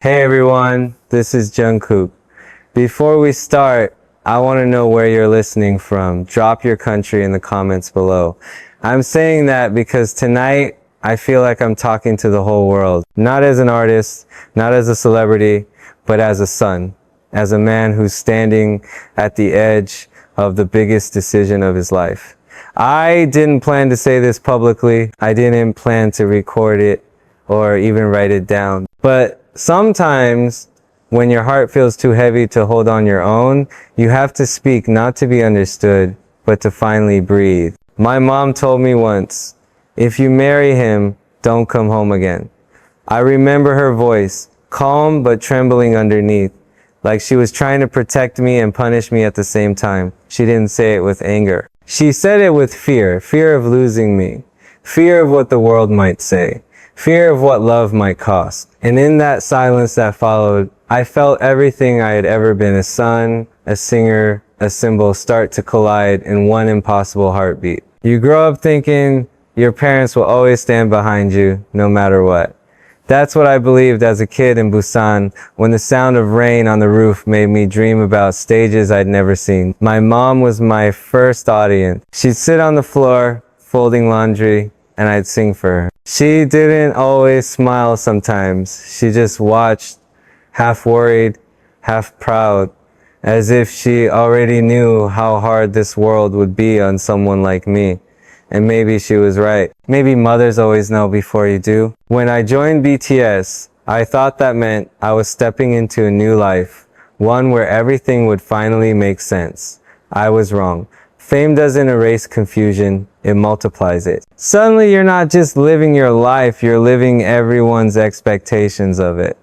Hey everyone, this is Jungkook. Before we start, I want to know where you're listening from. Drop your country in the comments below. I'm saying that because tonight I feel like I'm talking to the whole world. Not as an artist, not as a celebrity, but as a son. As a man who's standing at the edge of the biggest decision of his life. I didn't plan to say this publicly. I didn't plan to record it or even write it down. But sometimes when your heart feels too heavy to hold on your own, you have to speak not to be understood, but to finally breathe. My mom told me once, if you marry him, don't come home again. I remember her voice, calm but trembling underneath, like she was trying to protect me and punish me at the same time. She didn't say it with anger. She said it with fear of losing me, fear of what the world might say. Fear of what love might cost. And in that silence that followed, I felt everything I had ever been, a son, a singer, a symbol, start to collide in one impossible heartbeat. You grow up thinking your parents will always stand behind you, no matter what. That's what I believed as a kid in Busan, when the sound of rain on the roof made me dream about stages I'd never seen. My mom was my first audience. She'd sit on the floor, folding laundry, and I'd sing for her. She didn't always smile sometimes. She just watched, half worried, half proud, as if she already knew how hard this world would be on someone like me. And maybe she was right. Maybe mothers always know before you do. When I joined BTS, I thought that meant I was stepping into a new life, one where everything would finally make sense. I was wrong. Fame doesn't erase confusion, it multiplies it. Suddenly you're not just living your life, you're living everyone's expectations of it.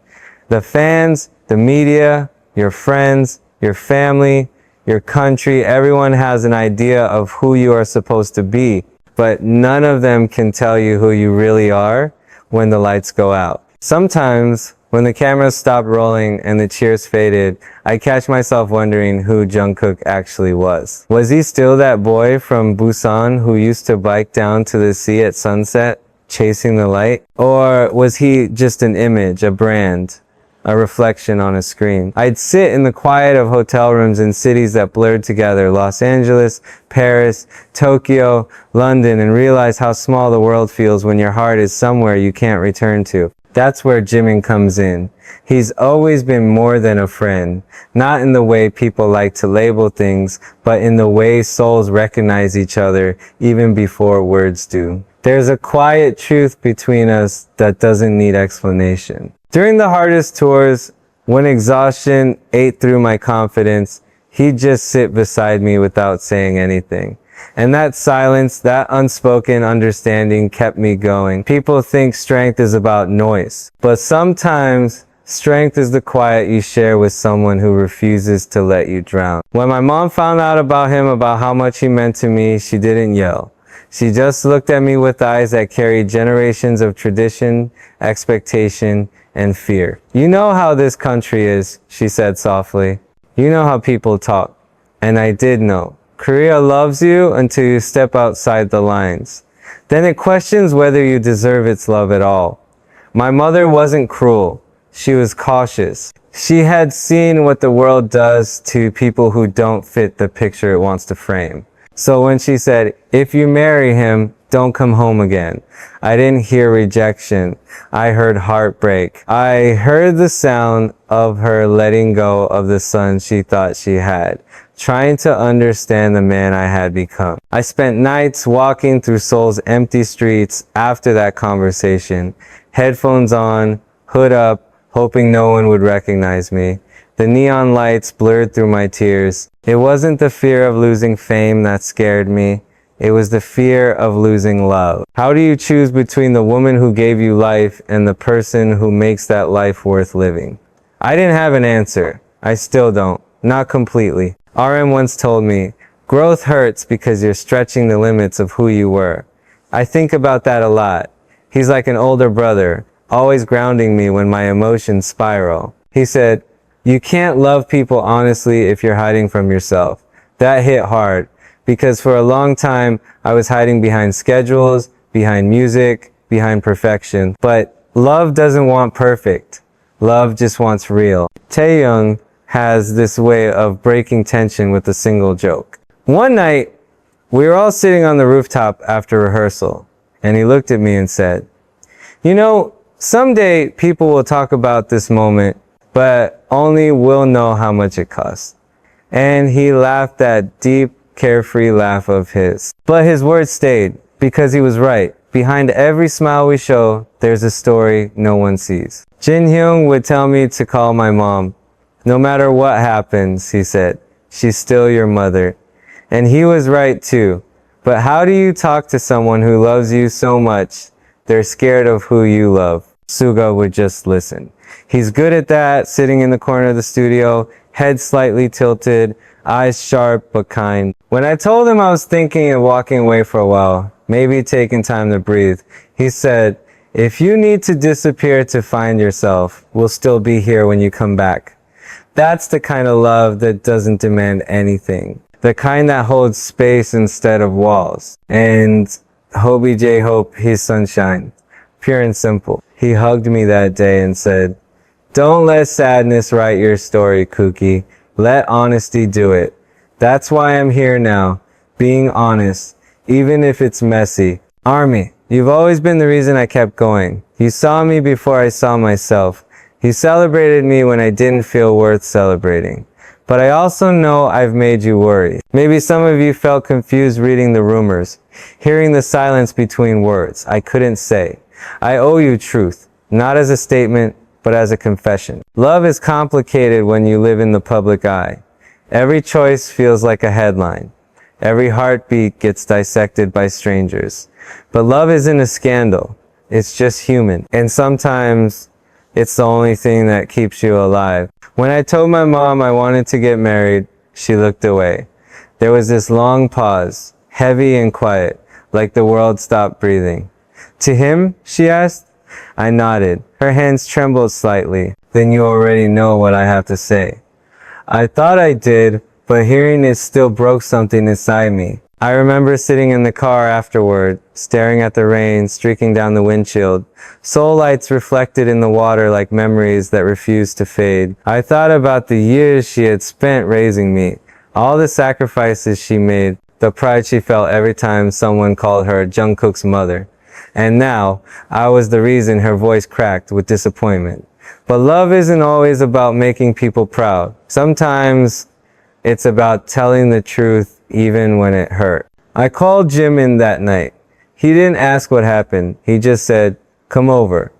The fans, the media, your friends, your family, your country, everyone has an idea of who you are supposed to be, but none of them can tell you who you really are when the lights go out. Sometimes, when the cameras stopped rolling and the cheers faded, I catch myself wondering who Jungkook actually was. Was he still that boy from Busan who used to bike down to the sea at sunset, chasing the light? Or was he just an image, a brand, a reflection on a screen? I'd sit in the quiet of hotel rooms in cities that blurred together, Los Angeles, Paris, Tokyo, London, and realize how small the world feels when your heart is somewhere you can't return to. That's where Jimin comes in. He's always been more than a friend, not in the way people like to label things, but in the way souls recognize each other even before words do. There's a quiet truth between us that doesn't need explanation. During the hardest tours, when exhaustion ate through my confidence, he'd just sit beside me without saying anything. And that silence, that unspoken understanding kept me going. People think strength is about noise, but sometimes strength is the quiet you share with someone who refuses to let you drown. When my mom found out about him, about how much he meant to me, she didn't yell. She just looked at me with eyes that carried generations of tradition, expectation, and fear. You know how this country is, she said softly. You know how people talk. And I did know. Korea loves you until you step outside the lines. Then it questions whether you deserve its love at all. My mother wasn't cruel. She was cautious. She had seen what the world does to people who don't fit the picture it wants to frame. So when she said, if you marry him, don't come home again, I didn't hear rejection. I heard heartbreak. I heard the sound of her letting go of the son she thought she had, trying to understand the man I had become. I spent nights walking through Seoul's empty streets after that conversation, headphones on, hood up, hoping no one would recognize me. The neon lights blurred through my tears. It wasn't the fear of losing fame that scared me. It was the fear of losing love. How do you choose between the woman who gave you life and the person who makes that life worth living? I didn't have an answer. I still don't. Not completely. RM once told me, growth hurts because you're stretching the limits of who you were. I think about that a lot. He's like an older brother, always grounding me when my emotions spiral. He said, you can't love people honestly if you're hiding from yourself. That hit hard, because for a long time, I was hiding behind schedules, behind music, behind perfection. But love doesn't want perfect. Love just wants real. Taehyung has this way of breaking tension with a single joke. One night, we were all sitting on the rooftop after rehearsal, and he looked at me and said, "You know, someday people will talk about this moment, but only we'll know how much it cost." And he laughed that deep, carefree laugh of his. But his words stayed, because he was right. Behind every smile we show, there's a story no one sees. Jin would tell me to call my mom. "No matter what happens," he said, "she's still your mother." And he was right too. But how do you talk to someone who loves you so much they're scared of who you love? Suga would just listen. He's good at that, sitting in the corner of the studio, head slightly tilted, eyes sharp but kind. When I told him I was thinking of walking away for a while, maybe taking time to breathe, he said, "If you need to disappear to find yourself, we'll still be here when you come back." That's the kind of love that doesn't demand anything. The kind that holds space instead of walls. And hope, he's sunshine. Pure and simple. He hugged me that day and said, "Don't let sadness write your story, Kookie. Let honesty do it. That's why I'm here now, being honest, even if it's messy." Army, you've always been the reason I kept going. You saw me before I saw myself. You celebrated me when I didn't feel worth celebrating. But I also know I've made you worry. Maybe some of you felt confused reading the rumors, hearing the silence between words I couldn't say. I owe you truth, not as a statement, but as a confession. Love is complicated when you live in the public eye. Every choice feels like a headline. Every heartbeat gets dissected by strangers. But love isn't a scandal. It's just human. And sometimes it's the only thing that keeps you alive. When I told my mom I wanted to get married, she looked away. There was this long pause, heavy and quiet, like the world stopped breathing. "To him?" she asked. I nodded. Her hands trembled slightly. "Then you already know what I have to say." I thought I did, but hearing it still broke something inside me. I remember sitting in the car afterward, staring at the rain streaking down the windshield. Soul lights reflected in the water like memories that refused to fade. I thought about the years she had spent raising me, all the sacrifices she made, the pride she felt every time someone called her Jungkook's mother. And now, I was the reason her voice cracked with disappointment. But love isn't always about making people proud. Sometimes it's about telling the truth even when it hurt. I called Jimin that night. He didn't ask what happened. He just said, "Come over."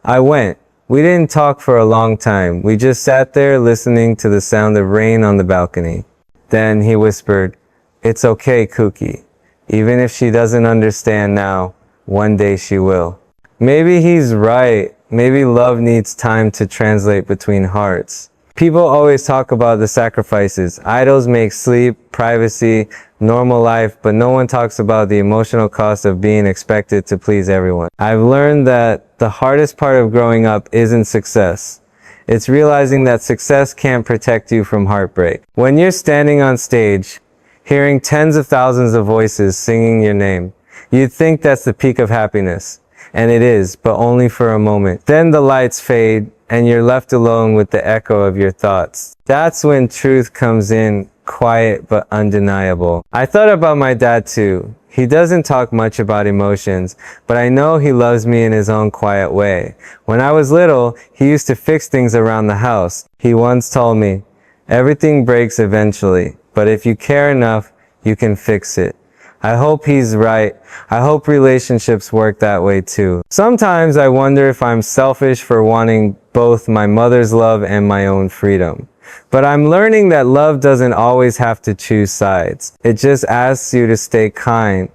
I went. We didn't talk for a long time. We just sat there listening to the sound of rain on the balcony. Then he whispered, "It's okay, Kookie. Even if she doesn't understand now, one day she will." Maybe he's right. Maybe love needs time to translate between hearts. People always talk about the sacrifices. Idols make sleep, privacy, normal life, but no one talks about the emotional cost of being expected to please everyone. I've learned that the hardest part of growing up isn't success. It's realizing that success can't protect you from heartbreak. When you're standing on stage, hearing tens of thousands of voices singing your name, you'd think that's the peak of happiness. And it is, but only for a moment. Then the lights fade, and you're left alone with the echo of your thoughts. That's when truth comes in, quiet but undeniable. I thought about my dad too. He doesn't talk much about emotions, but I know he loves me in his own quiet way. When I was little, he used to fix things around the house. He once told me, "Everything breaks eventually, but if you care enough, you can fix it." I hope he's right. I hope relationships work that way too. Sometimes I wonder if I'm selfish for wanting both my mother's love and my own freedom. But I'm learning that love doesn't always have to choose sides. It just asks you to stay kind,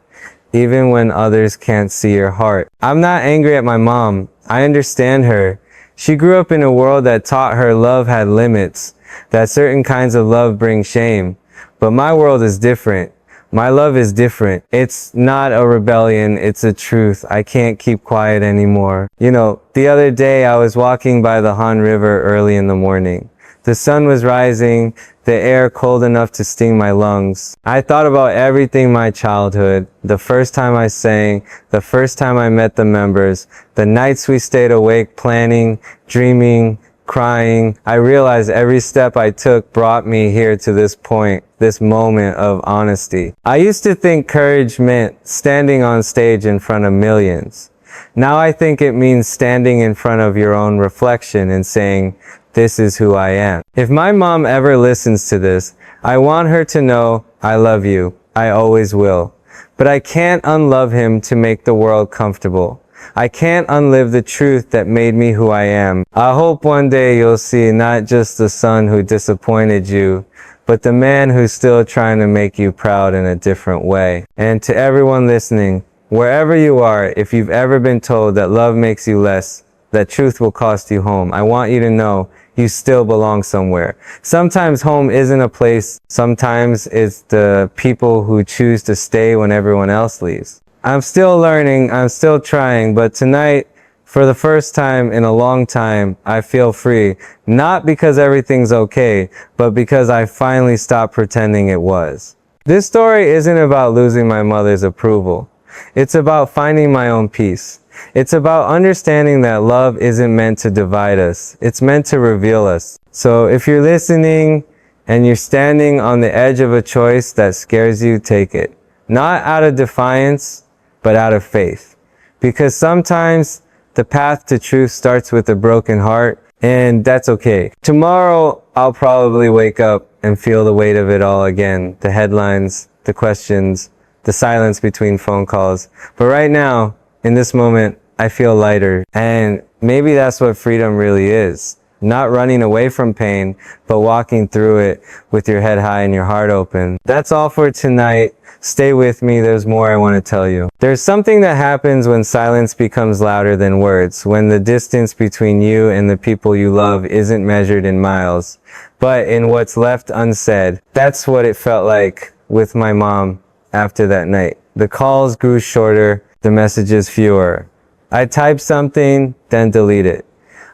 even when others can't see your heart. I'm not angry at my mom. I understand her. She grew up in a world that taught her love had limits, that certain kinds of love bring shame. But my world is different. My love is different. It's not a rebellion, it's a truth. I can't keep quiet anymore. You know, the other day I was walking by the Han River early in the morning. The sun was rising, the air cold enough to sting my lungs. I thought about everything my childhood, the first time I sang, the first time I met the members, the nights we stayed awake planning, dreaming, crying. I realized every step I took brought me here to this point, this moment of honesty. I used to think courage meant standing on stage in front of millions. Now I think it means standing in front of your own reflection and saying, this is who I am. If my mom ever listens to this, I want her to know I love you. I always will. But I can't unlove him to make the world comfortable. I can't unlive the truth that made me who I am. I hope one day you'll see not just the son who disappointed you, but the man who's still trying to make you proud in a different way. And to everyone listening, wherever you are, if you've ever been told that love makes you less, that truth will cost you home, I want you to know you still belong somewhere. Sometimes home isn't a place. Sometimes it's the people who choose to stay when everyone else leaves. I'm still learning, I'm still trying, but tonight, for the first time in a long time, I feel free. Not because everything's okay, but because I finally stopped pretending it was. This story isn't about losing my mother's approval. It's about finding my own peace. It's about understanding that love isn't meant to divide us. It's meant to reveal us. So if you're listening and you're standing on the edge of a choice that scares you, take it. Not out of defiance, but out of faith. Because sometimes the path to truth starts with a broken heart, and that's okay. Tomorrow, I'll probably wake up and feel the weight of it all again. The headlines, the questions, the silence between phone calls. But right now, in this moment, I feel lighter. And maybe that's what freedom really is. Not running away from pain, but walking through it with your head high and your heart open. That's all for tonight. Stay with me, there's more I want to tell you. There's something that happens when silence becomes louder than words, when the distance between you and the people you love isn't measured in miles, but in what's left unsaid. That's what it felt like with my mom after that night. The calls grew shorter, the messages fewer. I'd type something, then delete it.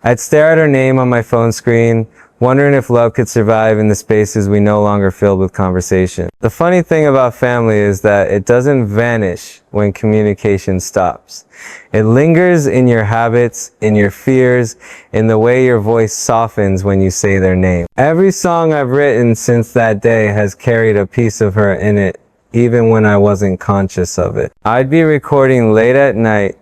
I'd stare at her name on my phone screen, wondering if love could survive in the spaces we no longer filled with conversation. The funny thing about family is that it doesn't vanish when communication stops. It lingers in your habits, in your fears, in the way your voice softens when you say their name. Every song I've written since that day has carried a piece of her in it, even when I wasn't conscious of it. I'd be recording late at night,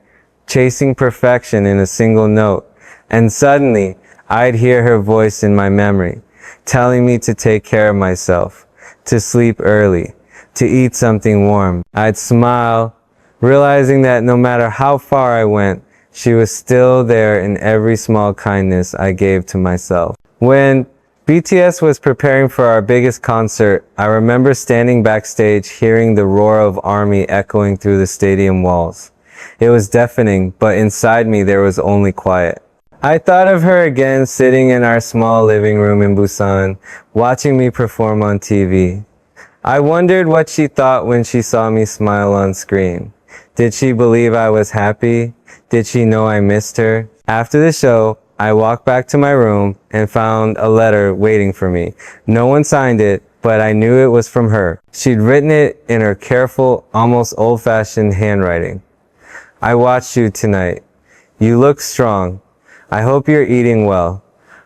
chasing perfection in a single note, and suddenly, I'd hear her voice in my memory, telling me to take care of myself, to sleep early, to eat something warm. I'd smile, realizing that no matter how far I went, she was still there in every small kindness I gave to myself. When BTS was preparing for our biggest concert, I remember standing backstage hearing the roar of army echoing through the stadium walls. It was deafening, but inside me there was only quiet. I thought of her again sitting in our small living room in Busan, watching me perform on TV. I wondered what she thought when she saw me smile on screen. Did she believe I was happy? Did she know I missed her? After the show, I walked back to my room and found a letter waiting for me. No one signed it, but I knew it was from her. She'd written it in her careful, almost old-fashioned handwriting. I watched you tonight. You look strong. I hope you're eating well.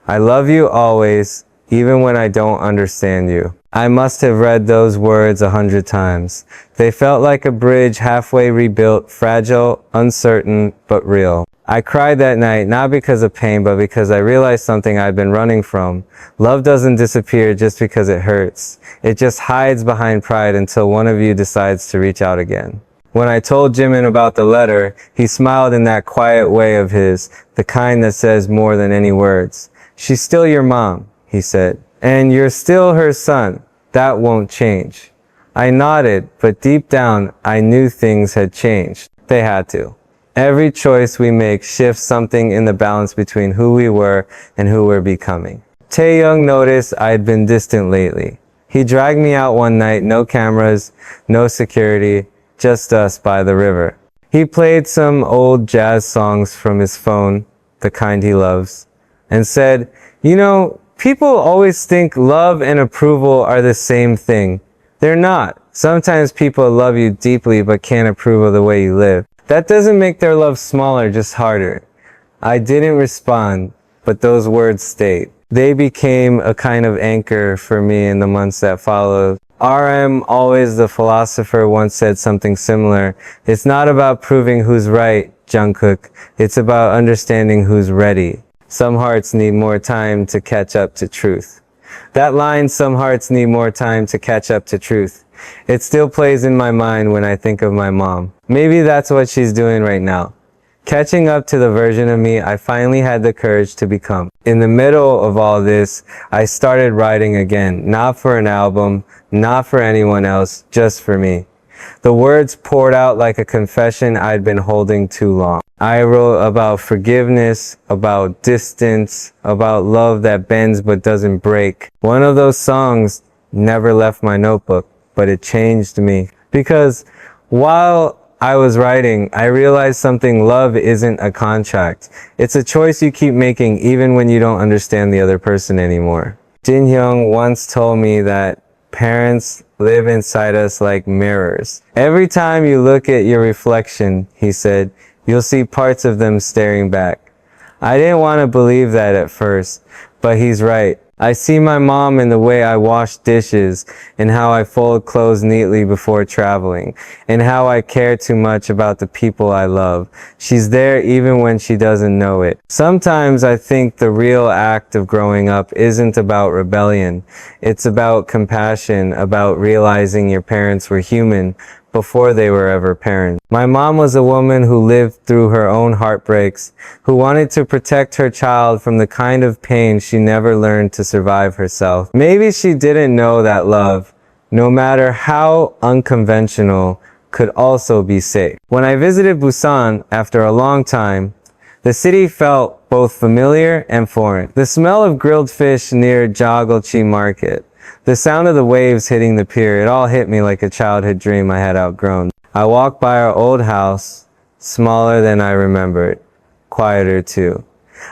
I love you always, even when I don't understand you. I must have read those words 100 times. They felt like a bridge halfway rebuilt, fragile, uncertain, but real. I cried that night, not because of pain, but because I realized something I'd been running from. Love doesn't disappear just because it hurts. It just hides behind pride until one of you decides to reach out again. When I told Jimin about the letter, he smiled in that quiet way of his, the kind that says more than any words. She's still your mom, he said. And you're still her son. That won't change. I nodded, but deep down, I knew things had changed. They had to. Every choice we make shifts something in the balance between who we were and who we're becoming. Taehyung noticed I'd been distant lately. He dragged me out one night, no cameras, no security, just us by the river. He played some old jazz songs from his phone, the kind he loves, and said, you know, people always think love and approval are the same thing. They're not. Sometimes people love you deeply but can't approve of the way you live. That doesn't make their love smaller, just harder. I didn't respond. but those words stayed. They became a kind of anchor for me in the months that followed. RM Always the Philosopher once said something similar. It's not about proving who's right, Jungkook. It's about understanding who's ready. Some hearts need more time to catch up to truth. That line, some hearts need more time to catch up to truth. It still plays in my mind when I think of my mom. Maybe that's what she's doing right now. Catching up to the version of me I finally had the courage to become. In the middle of all this, I started writing again. Not for an album, not for anyone else, just for me. The words poured out like a confession I'd been holding too long. I wrote about forgiveness, about distance, about love that bends but doesn't break. One of those songs never left my notebook, but it changed me. Because while I was writing, I realized something: love isn't a contract. It's a choice you keep making even when you don't understand the other person anymore. Jeon once told me that parents live inside us like mirrors. Every time you look at your reflection, he said, you'll see parts of them staring back. I didn't want to believe that at first, but he's right. I see my mom in the way I wash dishes, and how I fold clothes neatly before traveling, and how I care too much about the people I love. She's there even when she doesn't know it. Sometimes I think the real act of growing up isn't about rebellion. It's about compassion, about realizing your parents were human before they were ever parents. My mom was a woman who lived through her own heartbreaks, who wanted to protect her child from the kind of pain she never learned to survive herself. Maybe she didn't know that love, no matter how unconventional, could also be safe. When I visited Busan after a long time, the city felt both familiar and foreign. The smell of grilled fish near Jagolchi Market, the sound of the waves hitting the pier, it all hit me like a childhood dream I had outgrown. I walked by our old house, smaller than I remembered, quieter too.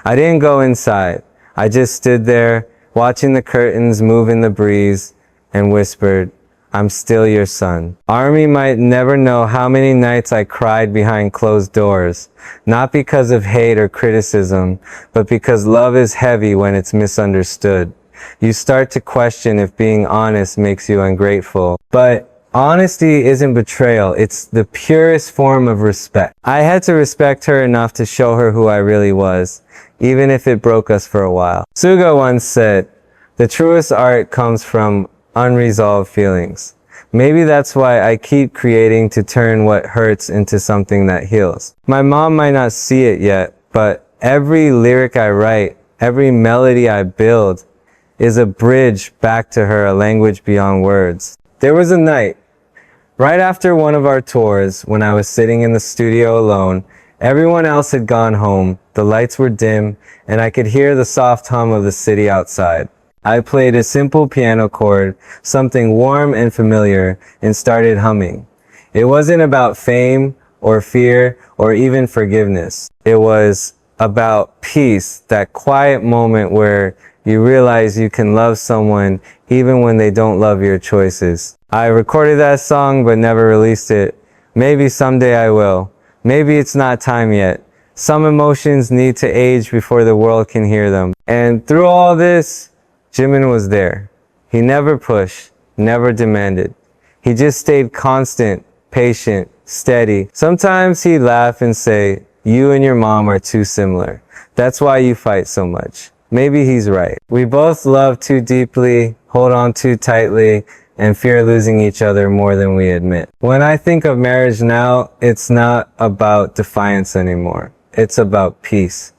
I didn't go inside. I just stood there, watching the curtains move in the breeze, and whispered, I'm still your son. Army might never know how many nights I cried behind closed doors, not because of hate or criticism, but because love is heavy when it's misunderstood. You start to question if being honest makes you ungrateful. But honesty isn't betrayal, it's the purest form of respect. I had to respect her enough to show her who I really was, even if it broke us for a while. Suga once said, the truest art comes from unresolved feelings. Maybe that's why I keep creating, to turn what hurts into something that heals. My mom might not see it yet, but every lyric I write, every melody I build, is a bridge back to her, a language beyond words. There was a night, right after one of our tours, when I was sitting in the studio alone. Everyone else had gone home, the lights were dim, and I could hear the soft hum of the city outside. I played a simple piano chord, something warm and familiar, and started humming. It wasn't about fame or fear or even forgiveness. It was about peace, that quiet moment where you realize you can love someone even when they don't love your choices. I recorded that song but never released it. Maybe someday I will. Maybe it's not time yet. Some emotions need to age before the world can hear them. And through all this, Jimin was there. He never pushed, never demanded. He just stayed constant, patient, steady. Sometimes he'd laugh and say, you and your mom are too similar. That's why you fight so much. Maybe he's right. We both love too deeply, hold on too tightly, and fear losing each other more than we admit. When I think of marriage now, it's not about defiance anymore. It's about peace.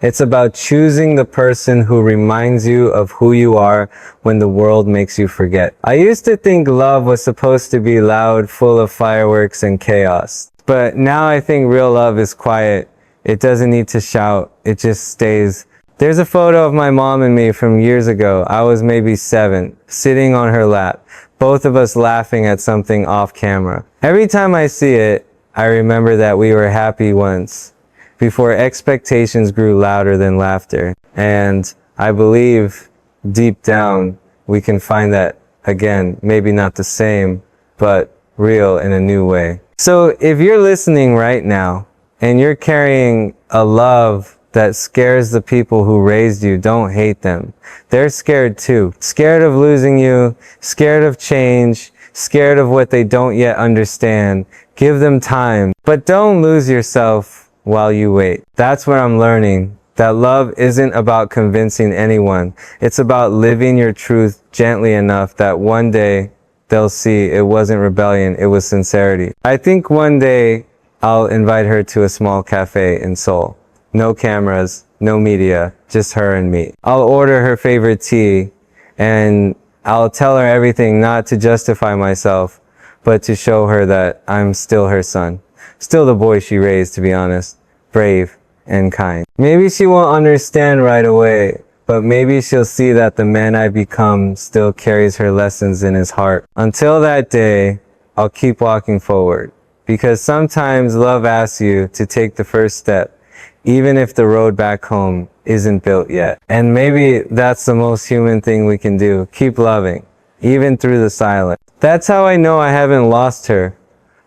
It's about choosing the person who reminds you of who you are when the world makes you forget. I used to think love was supposed to be loud, full of fireworks and chaos. But now I think real love is quiet. It doesn't need to shout. It just stays. There's a photo of my mom and me from years ago. I was maybe 7, sitting on her lap, both of us laughing at something off camera. Every time I see it, I remember that we were happy once, before expectations grew louder than laughter. And I believe deep down we can find that again, maybe not the same, but real in a new way. So if you're listening right now and you're carrying a love that scares the people who raised you, don't hate them. They're scared too. Scared of losing you, scared of change, scared of what they don't yet understand. Give them time, but don't lose yourself while you wait. That's what I'm learning. That love isn't about convincing anyone. It's about living your truth gently enough that one day they'll see it wasn't rebellion, it was sincerity. I think one day I'll invite her to a small cafe in Seoul. No cameras, no media, just her and me. I'll order her favorite tea and I'll tell her everything, not to justify myself, but to show her that I'm still her son. Still the boy she raised, to be honest. Brave and kind. Maybe she won't understand right away, but maybe she'll see that the man I become still carries her lessons in his heart. Until that day, I'll keep walking forward. Because sometimes love asks you to take the first step, even if the road back home isn't built yet. And maybe that's the most human thing we can do. Keep loving, even through the silence. That's how I know I haven't lost her.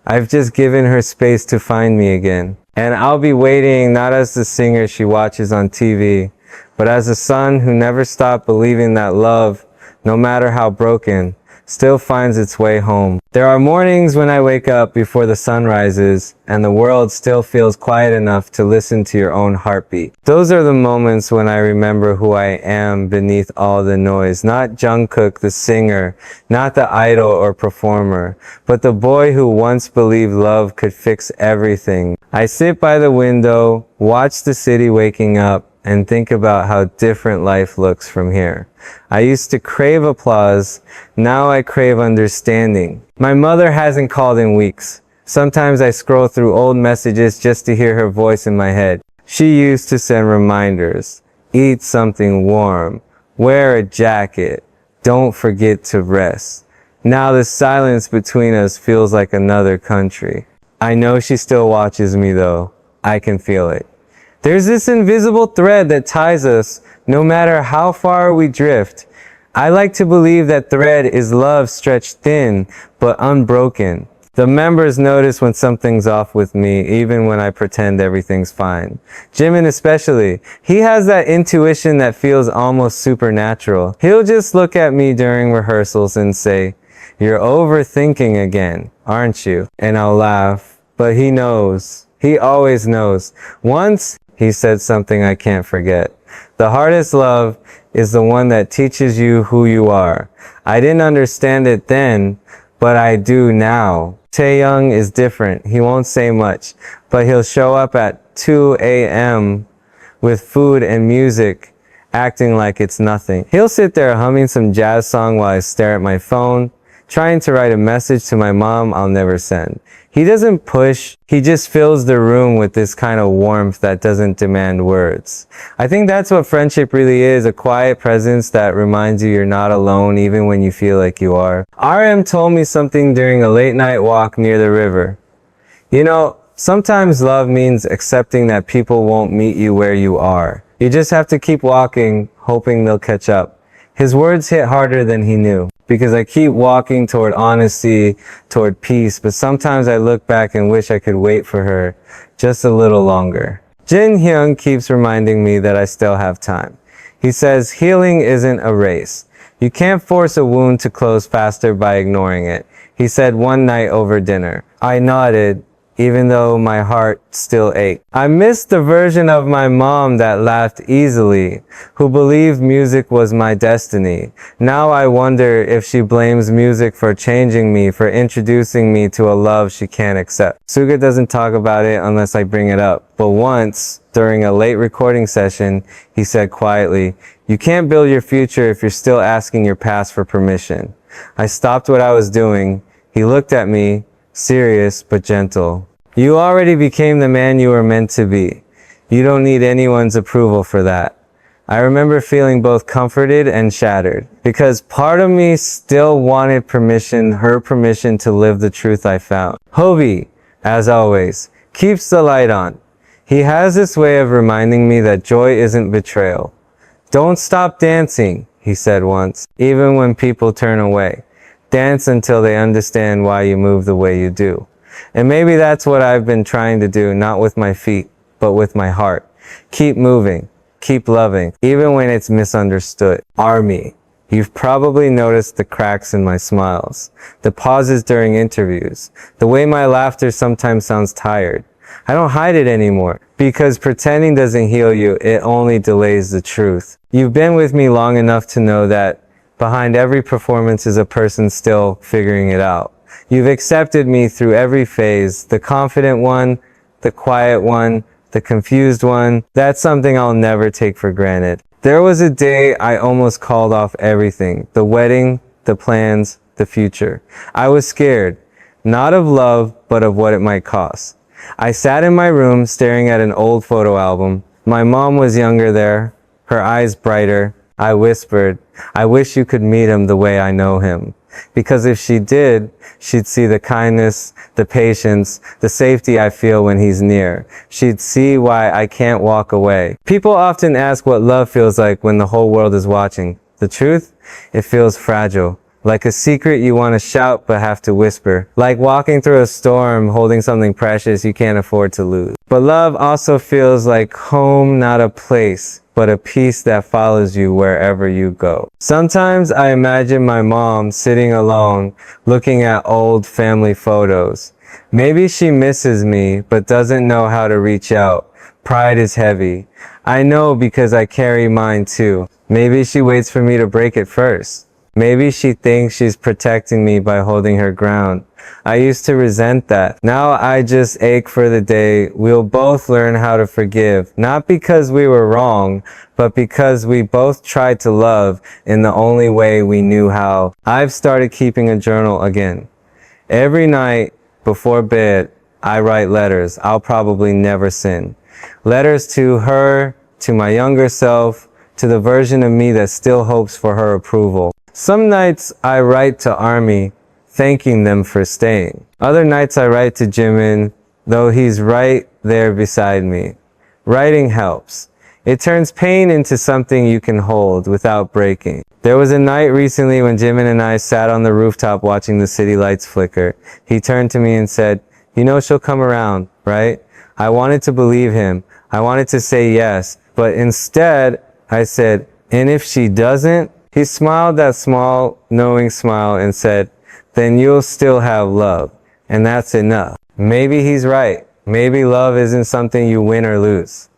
I've just given her space to find me again. And I'll be waiting not as the singer she watches on TV, but as a son who never stopped believing that love, no matter how broken, still finds its way home. There are mornings when I wake up before the sun rises and the world still feels quiet enough to listen to your own heartbeat. Those are the moments when I remember who I am beneath all the noise. Not Jungkook, the singer, not the idol or performer, but the boy who once believed love could fix everything. I sit by the window, watch the city waking up, and think about how different life looks from here. I used to crave applause, now I crave understanding. My mother hasn't called in weeks. Sometimes I scroll through old messages just to hear her voice in my head. She used to send reminders. Eat something warm. Wear a jacket. Don't forget to rest. Now the silence between us feels like another country. I know she still watches me though. I can feel it. There's this invisible thread that ties us, no matter how far we drift. I like to believe that thread is love stretched thin, but unbroken. The members notice when something's off with me, even when I pretend everything's fine. Jimin especially. He has that intuition that feels almost supernatural. He'll just look at me during rehearsals and say, "You're overthinking again, aren't you?" And I'll laugh. But he knows. He always knows. Once, he said something I can't forget. The hardest love is the one that teaches you who you are. I didn't understand it then, but I do now. Taehyung is different. He won't say much, but he'll show up at 2 a.m. with food and music, acting like it's nothing. He'll sit there humming some jazz song while I stare at my phone, trying to write a message to my mom I'll never send. He doesn't push, he just fills the room with this kind of warmth that doesn't demand words. I think that's what friendship really is, a quiet presence that reminds you you're not alone even when you feel like you are. RM told me something during a late night walk near the river. You know, sometimes love means accepting that people won't meet you where you are. You just have to keep walking, hoping they'll catch up. His words hit harder than he knew, because I keep walking toward honesty, toward peace, but sometimes I look back and wish I could wait for her just a little longer. Jeon keeps reminding me that I still have time. He says healing isn't a race. You can't force a wound to close faster by ignoring it. He said one night over dinner. I nodded, even though my heart still ached. I missed the version of my mom that laughed easily, who believed music was my destiny. Now I wonder if she blames music for changing me, for introducing me to a love she can't accept. Suga doesn't talk about it unless I bring it up, but once, during a late recording session, he said quietly, "You can't build your future if you're still asking your past for permission." I stopped what I was doing. He looked at me, serious but gentle. "You already became the man you were meant to be. You don't need anyone's approval for that." I remember feeling both comforted and shattered, because part of me still wanted permission, her permission to live the truth I found. Hobie, as always, keeps the light on. He has this way of reminding me that joy isn't betrayal. "Don't stop dancing," he said once, "even when people turn away. Dance until they understand why you move the way you do." And maybe that's what I've been trying to do, not with my feet, but with my heart. Keep moving. Keep loving, even when it's misunderstood. Army. You've probably noticed the cracks in my smiles, the pauses during interviews, the way my laughter sometimes sounds tired. I don't hide it anymore, because pretending doesn't heal you, it only delays the truth. You've been with me long enough to know that behind every performance is a person still figuring it out. You've accepted me through every phase, the confident one, the quiet one, the confused one. That's something I'll never take for granted. There was a day I almost called off everything. The wedding, the plans, the future. I was scared. Not of love, but of what it might cost. I sat in my room staring at an old photo album. My mom was younger there, her eyes brighter. I whispered, I wish you could meet him the way I know him. Because if she did, she'd see the kindness, the patience, the safety I feel when he's near. She'd see why I can't walk away. People often ask what love feels like when the whole world is watching. The truth? It feels fragile. Like a secret you want to shout but have to whisper. Like walking through a storm holding something precious you can't afford to lose. But love also feels like home, not a place, but a peace that follows you wherever you go. Sometimes I imagine my mom sitting alone, looking at old family photos. Maybe she misses me, but doesn't know how to reach out. Pride is heavy. I know because I carry mine too. Maybe she waits for me to break it first. Maybe she thinks she's protecting me by holding her ground. I used to resent that. Now I just ache for the day we'll both learn how to forgive. Not because we were wrong, but because we both tried to love in the only way we knew how. I've started keeping a journal again. Every night before bed, I write letters I'll probably never send. Letters to her, to my younger self, to the version of me that still hopes for her approval. Some nights I write to Army, thanking them for staying. Other nights I write to Jimin, though he's right there beside me. Writing helps. It turns pain into something you can hold without breaking. There was a night recently when Jimin and I sat on the rooftop watching the city lights flicker. He turned to me and said, "You know she'll come around, right?" I wanted to believe him. I wanted to say yes, but instead I said, "And if she doesn't?" He smiled that small, knowing smile and said, "Then you'll still have love, and that's enough." Maybe he's right. Maybe love isn't something you win or lose.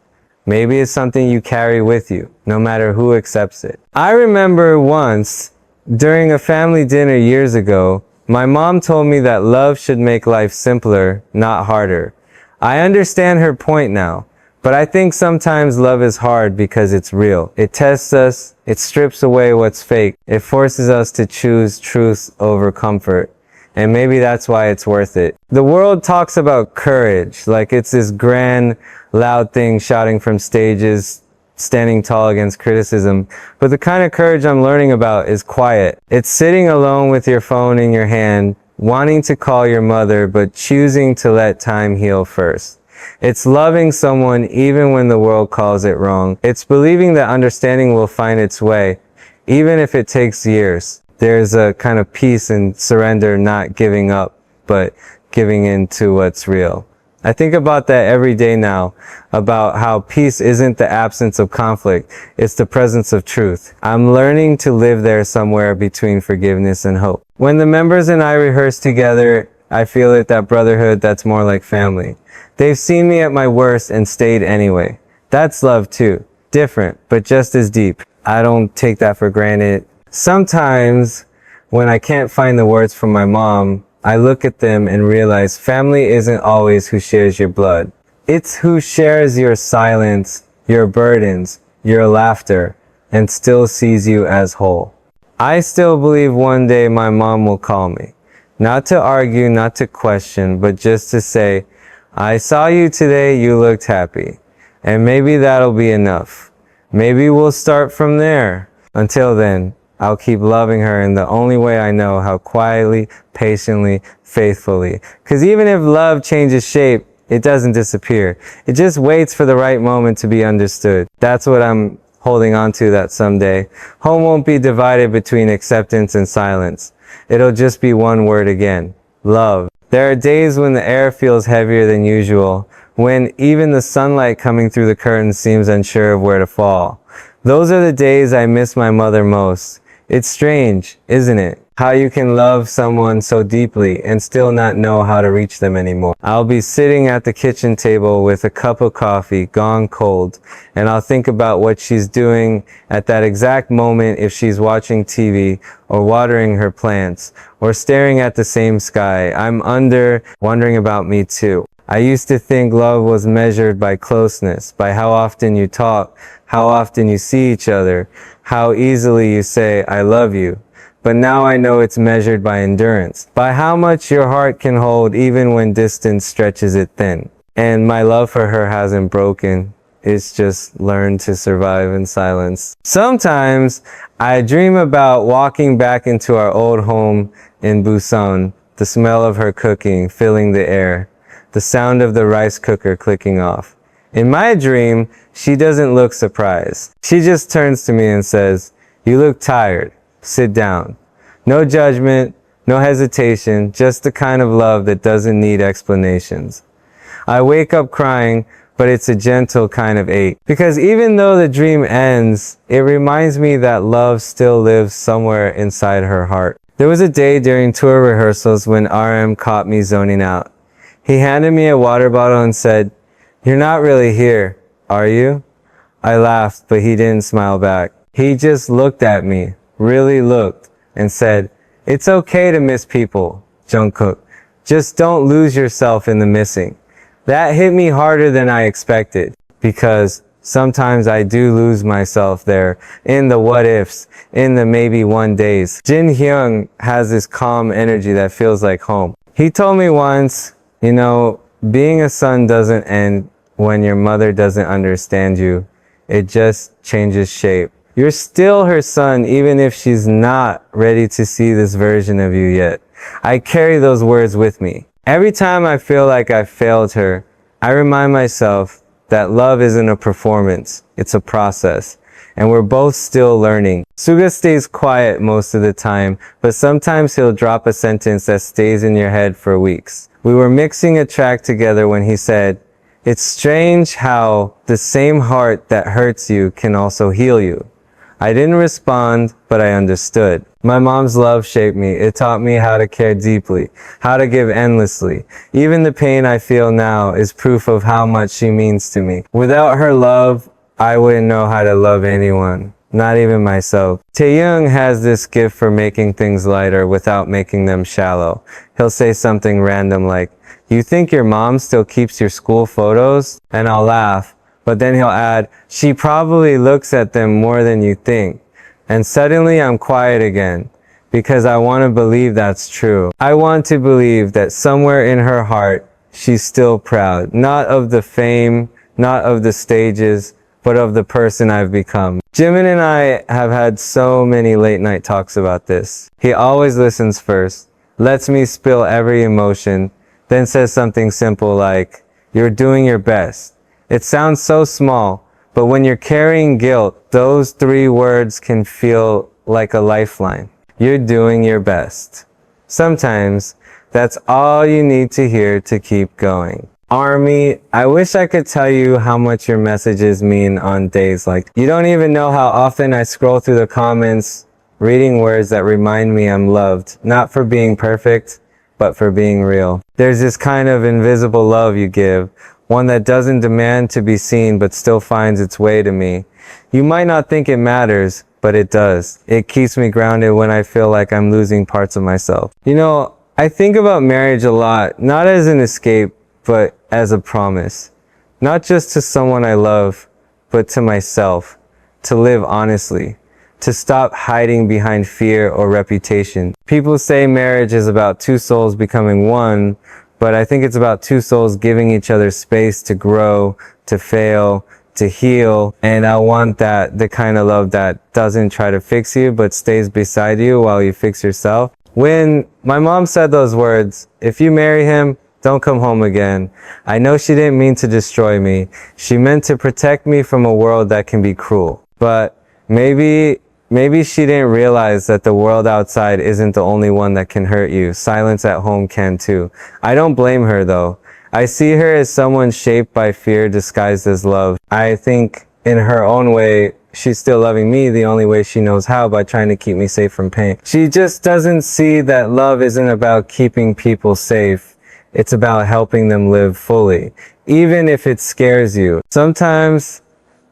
Maybe it's something you carry with you, no matter who accepts it. I remember once, during a family dinner years ago, my mom told me that love should make life simpler, not harder. I understand her point now. But I think sometimes love is hard because it's real. It tests us, it strips away what's fake, it forces us to choose truth over comfort. And maybe that's why it's worth it. The world talks about courage, like it's this grand, loud thing shouting from stages, standing tall against criticism. But the kind of courage I'm learning about is quiet. It's sitting alone with your phone in your hand, wanting to call your mother, but choosing to let time heal first. It's loving someone even when the world calls it wrong. It's believing that understanding will find its way, even if it takes years. There's a kind of peace in surrender, not giving up, but giving in to what's real. I think about that every day now, about how peace isn't the absence of conflict, it's the presence of truth. I'm learning to live there somewhere between forgiveness and hope. When the members and I rehearse together, I feel it, that brotherhood that's more like family. They've seen me at my worst and stayed anyway. That's love too. Different, but just as deep. I don't take that for granted. Sometimes, when I can't find the words from my mom, I look at them and realize family isn't always who shares your blood. It's who shares your silence, your burdens, your laughter, and still sees you as whole. I still believe one day my mom will call me. Not to argue, not to question, but just to say, "I saw you today, you looked happy." And maybe that'll be enough. Maybe we'll start from there. Until then, I'll keep loving her in the only way I know how, quietly, patiently, faithfully. Because even if love changes shape, it doesn't disappear. It just waits for the right moment to be understood. That's what I'm holding on to, that someday home won't be divided between acceptance and silence. It'll just be one word again: love. There are days when the air feels heavier than usual, when even the sunlight coming through the curtains seems unsure of where to fall. Those are the days I miss my mother most. It's strange, isn't it? How you can love someone so deeply and still not know how to reach them anymore. I'll be sitting at the kitchen table with a cup of coffee gone cold, and I'll think about what she's doing at that exact moment, if she's watching TV or watering her plants or staring at the same sky. I'm wondering about me too. I used to think love was measured by closeness, by how often you talk, how often you see each other, how easily you say, I love you. But now I know it's measured by endurance, by how much your heart can hold even when distance stretches it thin. And my love for her hasn't broken. It's just learned to survive in silence. Sometimes I dream about walking back into our old home in Busan, the smell of her cooking filling the air, the sound of the rice cooker clicking off. In my dream, she doesn't look surprised. She just turns to me and says, "You look tired. Sit down." No judgment, no hesitation, just the kind of love that doesn't need explanations. I wake up crying, but it's a gentle kind of ache. Because even though the dream ends, it reminds me that love still lives somewhere inside her heart. There was a day during tour rehearsals when RM caught me zoning out. He handed me a water bottle and said, "You're not really here, are you?" I laughed, but he didn't smile back. He just looked at me, really looked, and said, "It's okay to miss people, Jungkook. Just don't lose yourself in the missing." That hit me harder than I expected, because sometimes I do lose myself there, in the what ifs, in the maybe one days. Jeon has this calm energy that feels like home. He told me once, being a son doesn't end when your mother doesn't understand you. It just changes shape. You're still her son even if she's not ready to see this version of you yet. I carry those words with me. Every time I feel like I failed her, I remind myself that love isn't a performance, it's a process. And we're both still learning. Suga stays quiet most of the time, but sometimes he'll drop a sentence that stays in your head for weeks. We were mixing a track together when he said, "It's strange how the same heart that hurts you can also heal you." I didn't respond, but I understood. My mom's love shaped me. It taught me how to care deeply, how to give endlessly. Even the pain I feel now is proof of how much she means to me. Without her love, I wouldn't know how to love anyone, not even myself. Taehyung has this gift for making things lighter without making them shallow. He'll say something random like, "You think your mom still keeps your school photos?" And I'll laugh. But then he'll add, "She probably looks at them more than you think." And suddenly I'm quiet again, because I want to believe that's true. I want to believe that somewhere in her heart, she's still proud. Not of the fame, not of the stages, but of the person I've become. Jimin and I have had so many late night talks about this. He always listens first, lets me spill every emotion, then says something simple like, "You're doing your best." It sounds so small, but when you're carrying guilt, those 3 words can feel like a lifeline. You're doing your best. Sometimes, that's all you need to hear to keep going. Army, I wish I could tell you how much your messages mean on days like you don't even know how often I scroll through the comments, reading words that remind me I'm loved, not for being perfect, but for being real. There's this kind of invisible love you give, one that doesn't demand to be seen but still finds its way to me. You might not think it matters, but it does. It keeps me grounded when I feel like I'm losing parts of myself. I think about marriage a lot, not as an escape, but as a promise. Not just to someone I love, but to myself. To live honestly. To stop hiding behind fear or reputation. People say marriage is about 2 souls becoming one, but I think it's about 2 souls giving each other space to grow, to fail, to heal. And I want the kind of love that doesn't try to fix you, but stays beside you while you fix yourself. When my mom said those words, "If you marry him, don't come home again," I know she didn't mean to destroy me. She meant to protect me from a world that can be cruel. But maybe she didn't realize that the world outside isn't the only one that can hurt you. Silence at home can too. I don't blame her though. I see her as someone shaped by fear disguised as love. I think in her own way, she's still loving me the only way she knows how, by trying to keep me safe from pain. She just doesn't see that love isn't about keeping people safe. It's about helping them live fully, even if it scares you. Sometimes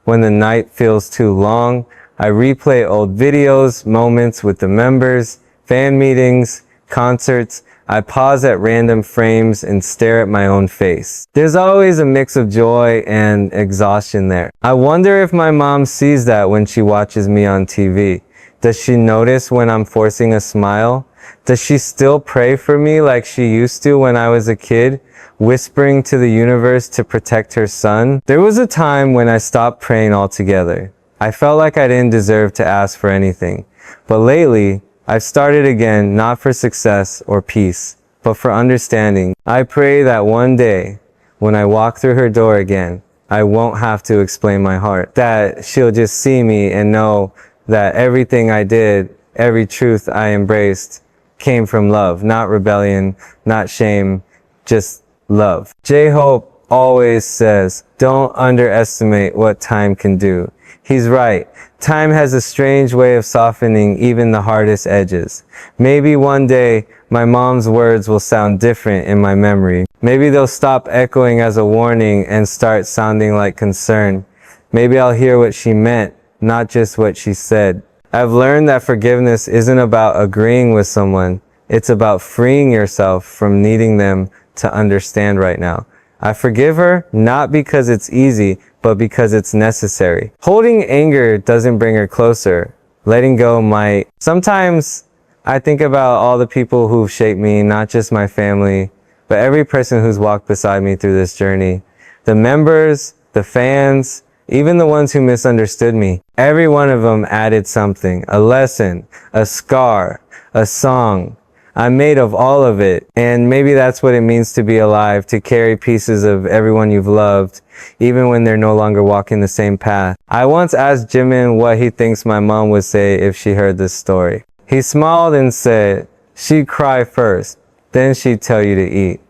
when the night feels too long, I replay old videos, moments with the members, fan meetings, concerts. I pause at random frames and stare at my own face. There's always a mix of joy and exhaustion there. I wonder if my mom sees that when she watches me on TV. Does she notice when I'm forcing a smile? Does she still pray for me like she used to when I was a kid, whispering to the universe to protect her son? There was a time when I stopped praying altogether. I felt like I didn't deserve to ask for anything. But lately, I've started again, not for success or peace, but for understanding. I pray that one day, when I walk through her door again, I won't have to explain my heart. That she'll just see me and know that everything I did, every truth I embraced, came from love, not rebellion, not shame, just love. J-Hope always says, don't underestimate what time can do. He's right. Time has a strange way of softening even the hardest edges. Maybe one day my mom's words will sound different in my memory. Maybe they'll stop echoing as a warning and start sounding like concern. Maybe I'll hear what she meant, not just what she said. I've learned that forgiveness isn't about agreeing with someone. It's about freeing yourself from needing them to understand right now. I forgive her not because it's easy, but because it's necessary. Holding anger doesn't bring her closer. Letting go might. Sometimes I think about all the people who've shaped me, not just my family, but every person who's walked beside me through this journey. The members, the fans, even the ones who misunderstood me. Every one of them added something, a lesson, a scar, a song. I'm made of all of it, and maybe that's what it means to be alive, to carry pieces of everyone you've loved, even when they're no longer walking the same path. I once asked Jimin what he thinks my mom would say if she heard this story. He smiled and said, she'd cry first, then she'd tell you to eat.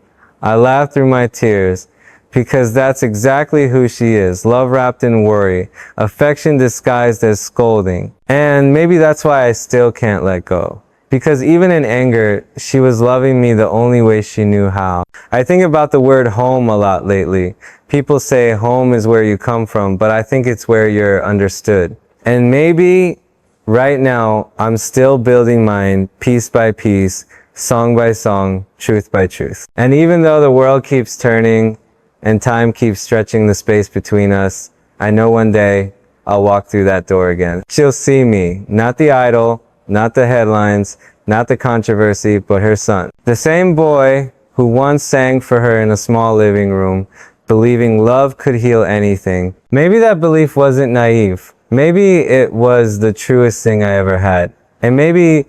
I laughed through my tears, because that's exactly who she is, love wrapped in worry, affection disguised as scolding. And maybe that's why I still can't let go. Because even in anger, she was loving me the only way she knew how. I think about the word home a lot lately. People say home is where you come from, but I think it's where you're understood. And maybe right now, I'm still building mine piece by piece, song by song, truth by truth. And even though the world keeps turning and time keeps stretching the space between us, I know one day I'll walk through that door again. She'll see me, not the idol, not the headlines, not the controversy, but her son. The same boy who once sang for her in a small living room, believing love could heal anything. Maybe that belief wasn't naive. Maybe it was the truest thing I ever had. And maybe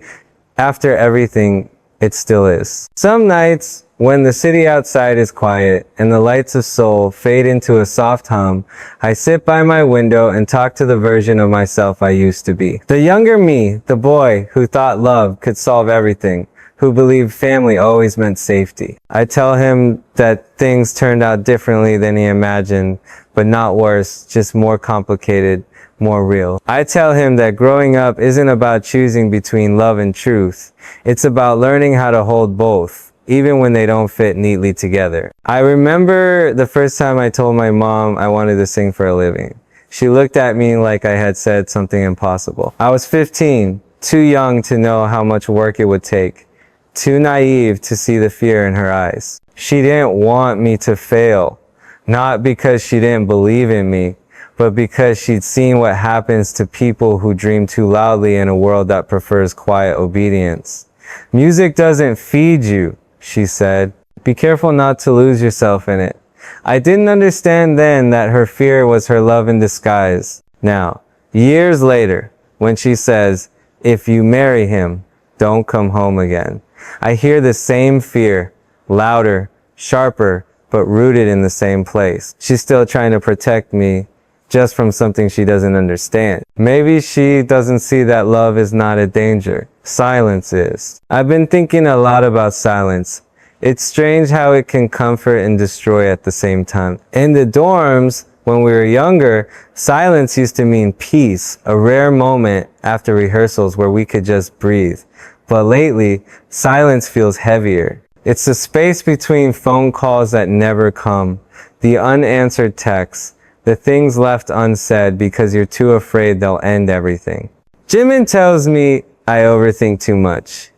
after everything, it still is. Some nights, when the city outside is quiet and the lights of Seoul fade into a soft hum, I sit by my window and talk to the version of myself I used to be. The younger me, the boy who thought love could solve everything, who believed family always meant safety. I tell him that things turned out differently than he imagined, but not worse, just more complicated, more real. I tell him that growing up isn't about choosing between love and truth. It's about learning how to hold both, even when they don't fit neatly together. I remember the first time I told my mom I wanted to sing for a living. She looked at me like I had said something impossible. I was 15, too young to know how much work it would take, too naive to see the fear in her eyes. She didn't want me to fail, not because she didn't believe in me, but because she'd seen what happens to people who dream too loudly in a world that prefers quiet obedience. Music doesn't feed you, she said. Be careful not to lose yourself in it. I didn't understand then that her fear was her love in disguise. Now, years later, when she says, if you marry him, don't come home again, I hear the same fear, louder, sharper, but rooted in the same place. She's still trying to protect me just from something she doesn't understand. Maybe she doesn't see that love is not a danger. Silence is. I've been thinking a lot about silence. It's strange how it can comfort and destroy at the same time. In the dorms, when we were younger, silence used to mean peace, a rare moment after rehearsals where we could just breathe. But lately, silence feels heavier. It's the space between phone calls that never come, the unanswered texts, the things left unsaid because you're too afraid they'll end everything. Jimin tells me I overthink too much.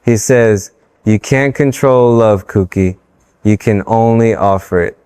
He says, "You can't control love, Cookie. You can only offer it."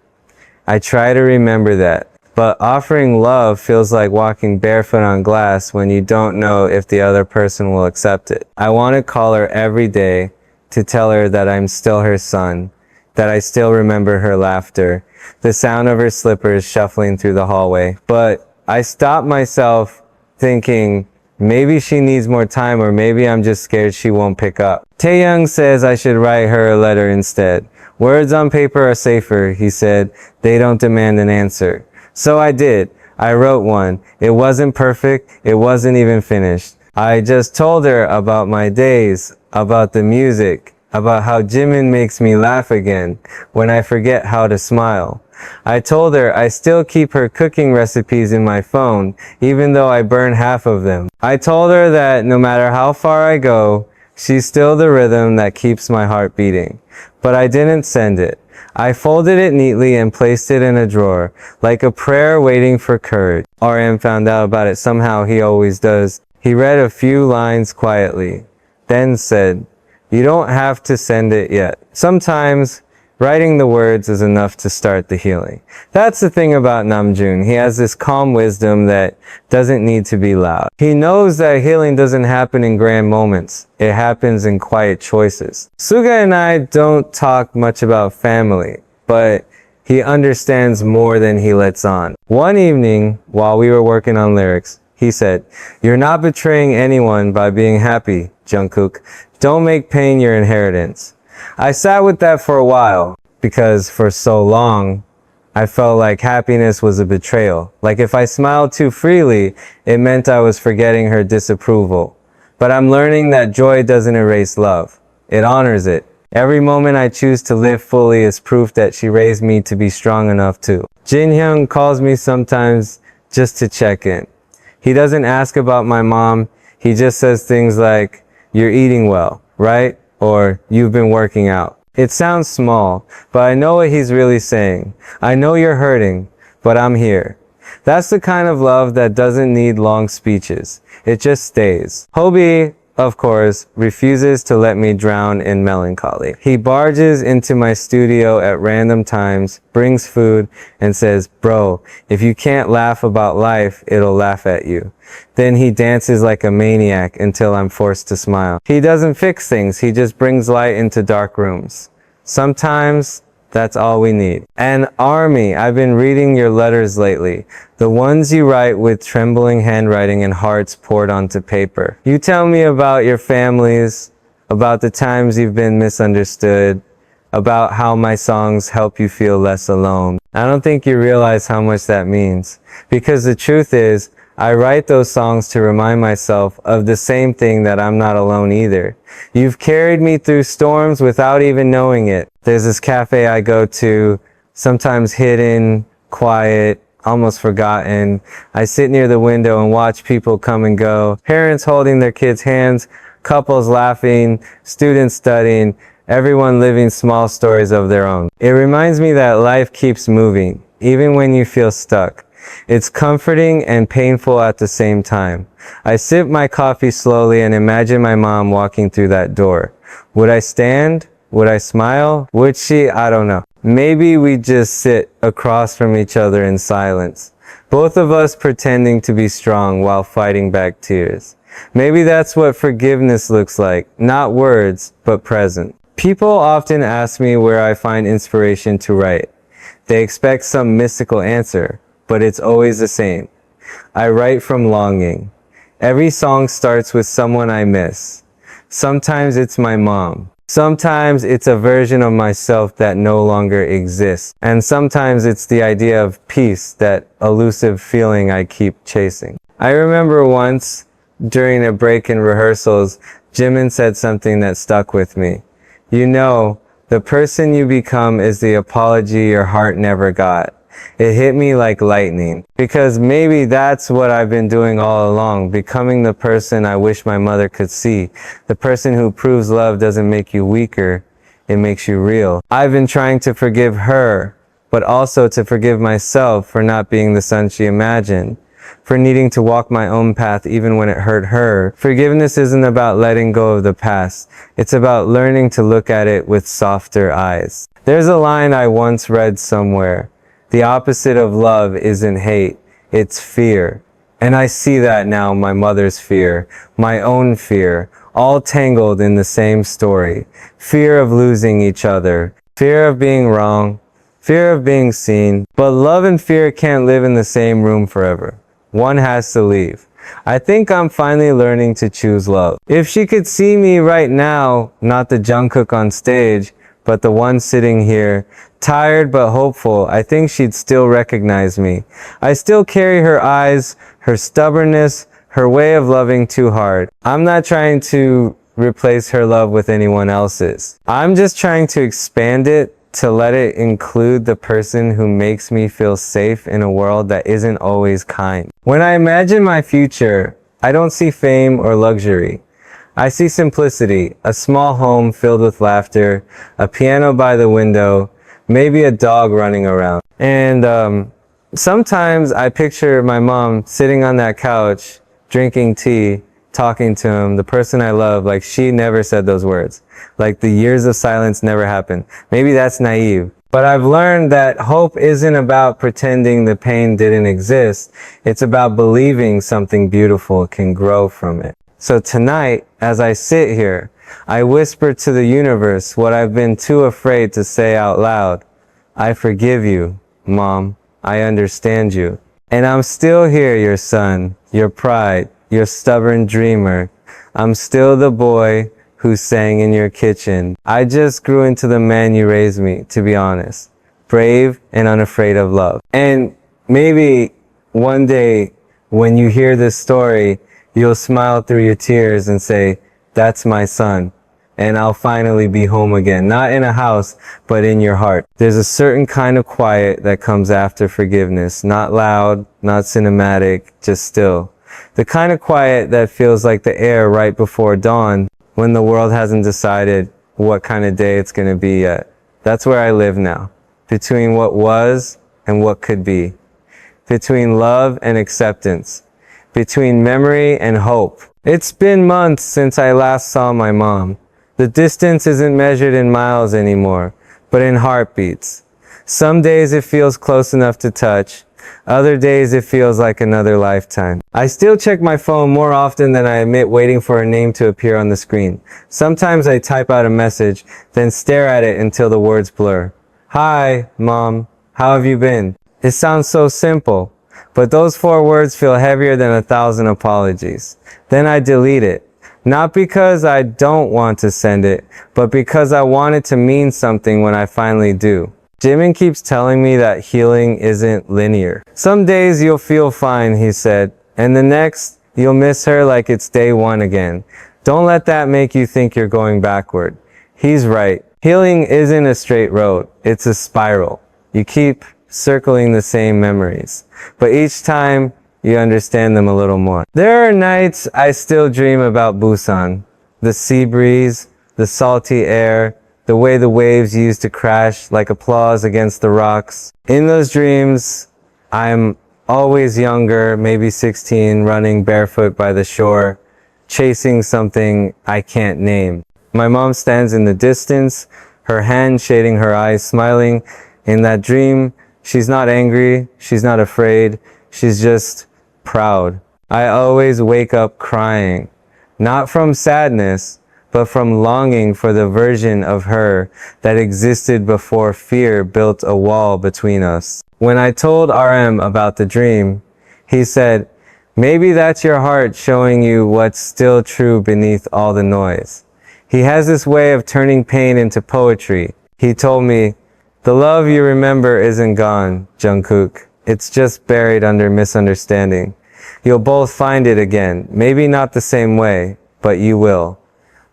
I try to remember that, but offering love feels like walking barefoot on glass when you don't know if the other person will accept it. I want to call her every day to tell her that I'm still her son, that I still remember her laughter, the sound of her slippers shuffling through the hallway. But I stop myself thinking, maybe she needs more time, or maybe I'm just scared she won't pick up. Taehyung says I should write her a letter instead. Words on paper are safer, he said. They don't demand an answer. So I did. I wrote one. It wasn't perfect. It wasn't even finished. I just told her about my days, about the music, about how Jimin makes me laugh again when I forget how to smile. I told her I still keep her cooking recipes in my phone, even though I burn half of them. I told her that no matter how far I go, she's still the rhythm that keeps my heart beating. But I didn't send it. I folded it neatly and placed it in a drawer, like a prayer waiting for courage. RM found out about it somehow, he always does. He read a few lines quietly, then said, "You don't have to send it yet." Sometimes, writing the words is enough to start the healing. That's the thing about Namjoon. He has this calm wisdom that doesn't need to be loud. He knows that healing doesn't happen in grand moments. It happens in quiet choices. Suga and I don't talk much about family, but he understands more than he lets on. One evening, while we were working on lyrics, he said, "You're not betraying anyone by being happy, Jungkook. Don't make pain your inheritance." I sat with that for a while, because for so long, I felt like happiness was a betrayal. Like if I smiled too freely, it meant I was forgetting her disapproval. But I'm learning that joy doesn't erase love. It honors it. Every moment I choose to live fully is proof that she raised me to be strong enough to. Jin calls me sometimes just to check in. He doesn't ask about my mom. He just says things like, "You're eating well, right?" Or "You've been working out." It sounds small, but I know what he's really saying. I know you're hurting, but I'm here. That's the kind of love that doesn't need long speeches. It just stays. Hobie, of course, refuses to let me drown in melancholy. He barges into my studio at random times, brings food, and says, "Bro, if you can't laugh about life, it'll laugh at you." Then he dances like a maniac until I'm forced to smile. He doesn't fix things, he just brings light into dark rooms. Sometimes, that's all we need. And Army, I've been reading your letters lately. The ones you write with trembling handwriting and hearts poured onto paper. You tell me about your families, about the times you've been misunderstood, about how my songs help you feel less alone. I don't think you realize how much that means. Because the truth is, I write those songs to remind myself of the same thing, that I'm not alone either. You've carried me through storms without even knowing it. There's this cafe I go to, sometimes hidden, quiet, almost forgotten. I sit near the window and watch people come and go. Parents holding their kids' hands, couples laughing, students studying, everyone living small stories of their own. It reminds me that life keeps moving, even when you feel stuck. It's comforting and painful at the same time. I sip my coffee slowly and imagine my mom walking through that door. Would I stand? Would I smile? Would she? I don't know. Maybe we just sit across from each other in silence, both of us pretending to be strong while fighting back tears. Maybe that's what forgiveness looks like. Not words, but present. People often ask me where I find inspiration to write. They expect some mystical answer, but it's always the same. I write from longing. Every song starts with someone I miss. Sometimes it's my mom. Sometimes it's a version of myself that no longer exists. And sometimes it's the idea of peace, that elusive feeling I keep chasing. I remember once, during a break in rehearsals, Jimin said something that stuck with me. "You know, The person you become is the apology your heart never got. It hit me like lightning. Because maybe that's what I've been doing all along, becoming the person I wish my mother could see. The person who proves love doesn't make you weaker, it makes you real. I've been trying to forgive her, but also to forgive myself for not being the son she imagined, for needing to walk my own path even when it hurt her. Forgiveness isn't about letting go of the past. It's about learning to look at it with softer eyes. There's a line I once read somewhere. The opposite of love isn't hate, it's fear. And I see that now, my mother's fear, my own fear, all tangled in the same story. Fear of losing each other, fear of being wrong, fear of being seen. But love and fear can't live in the same room forever. One has to leave. I think I'm finally learning to choose love. If she could see me right now, not the Jungkook on stage, but the one sitting here, tired but hopeful, I think she'd still recognize me. I still carry her eyes, her stubbornness, her way of loving too hard. I'm not trying to replace her love with anyone else's. I'm just trying to expand it to let it include the person who makes me feel safe in a world that isn't always kind. When I imagine my future, I don't see fame or luxury. I see simplicity, a small home filled with laughter, a piano by the window, maybe a dog running around. And sometimes I picture my mom sitting on that couch, drinking tea, talking to him, the person I love, like she never said those words. Like the years of silence never happened. Maybe that's naive. But I've learned that hope isn't about pretending the pain didn't exist. It's about believing something beautiful can grow from it. So tonight, as I sit here, I whisper to the universe what I've been too afraid to say out loud. I forgive you, Mom. I understand you. And I'm still here, your son, your pride, your stubborn dreamer. I'm still the boy who sang in your kitchen. I just grew into the man you raised me, to be honest. Brave and unafraid of love. And maybe one day when you hear this story, you'll smile through your tears and say, that's my son. And I'll finally be home again. Not in a house, but in your heart. There's a certain kind of quiet that comes after forgiveness. Not loud, not cinematic, just still. The kind of quiet that feels like the air right before dawn when the world hasn't decided what kind of day it's going to be yet. That's where I live now. Between what was and what could be. Between love and acceptance. Between memory and hope. It's been months since I last saw my mom. The distance isn't measured in miles anymore, but in heartbeats. Some days it feels close enough to touch. Other days it feels like another lifetime. I still check my phone more often than I admit, waiting for her name to appear on the screen. Sometimes I type out a message, then stare at it until the words blur. Hi, Mom. How have you been? It sounds so simple, but those 4 words feel heavier than 1,000 apologies. Then I delete it. Not because I don't want to send it, but because I want it to mean something when I finally do. Jimin keeps telling me that healing isn't linear. Some days you'll feel fine, he said, and the next, you'll miss her like it's day one again. Don't let that make you think you're going backward. He's right. Healing isn't a straight road. It's a spiral. You keep circling the same memories, but each time you understand them a little more. There are nights I still dream about Busan. The sea breeze, the salty air, the way the waves used to crash like applause against the rocks. In those dreams, I'm always younger, maybe 16, running barefoot by the shore, chasing something I can't name. My mom stands in the distance, her hand shading her eyes, smiling. In that dream, she's not angry, she's not afraid, she's just proud. I always wake up crying, not from sadness, but from longing for the version of her that existed before fear built a wall between us. When I told RM about the dream, he said, maybe that's your heart showing you what's still true beneath all the noise. He has this way of turning pain into poetry. He told me, the love you remember isn't gone, Jungkook. It's just buried under misunderstanding. You'll both find it again. Maybe not the same way, but you will.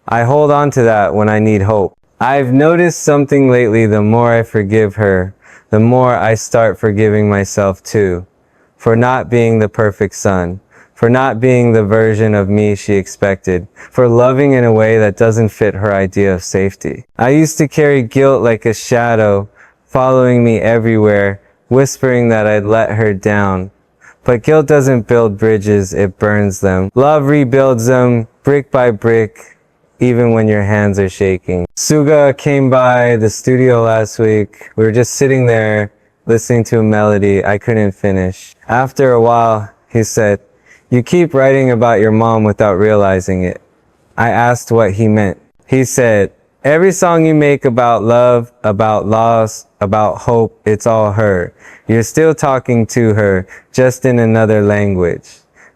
I hold on to that when I need hope. I've noticed something lately. The more I forgive her, the more I start forgiving myself too. For not being the perfect son. For not being the version of me she expected. For loving in a way that doesn't fit her idea of safety. I used to carry guilt like a shadow, following me everywhere, whispering that I'd let her down. But guilt doesn't build bridges, it burns them. Love rebuilds them, brick by brick, even when your hands are shaking. Suga came by the studio last week. We were just sitting there, listening to a melody I couldn't finish. After a while, he said, "You keep writing about your mom without realizing it." I asked what he meant. He said, "Every song you make about love, about loss, about hope, it's all her. You're still talking to her, just in another language."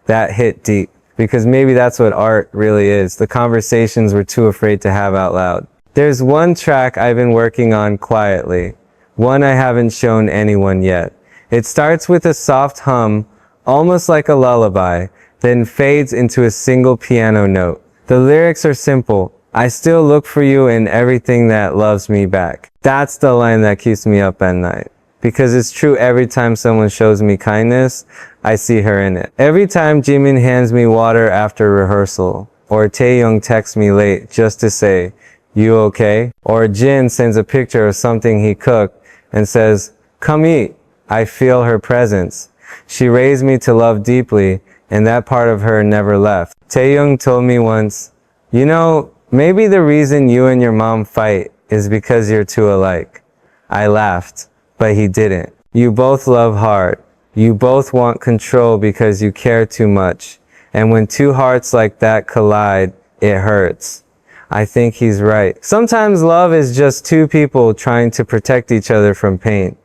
That hit deep, because maybe that's what art really is. The conversations we're too afraid to have out loud. There's one track I've been working on quietly, one I haven't shown anyone yet. It starts with a soft hum, almost like a lullaby, then fades into a single piano note. The lyrics are simple. "I still look for you in everything that loves me back." That's the line that keeps me up at night. Because it's true, every time someone shows me kindness, I see her in it. Every time Jimin hands me water after rehearsal, or Taehyung texts me late just to say, "You okay?" Or Jin sends a picture of something he cooked and says, "Come eat," I feel her presence. She raised me to love deeply, and that part of her never left. Taehyung told me once, "You know, maybe the reason you and your mom fight is because you're too alike." I laughed, but he didn't. You both love hard. You both want control because you care too much. And when two hearts like that collide, it hurts. I think he's right. Sometimes love is just two people trying to protect each other from pain,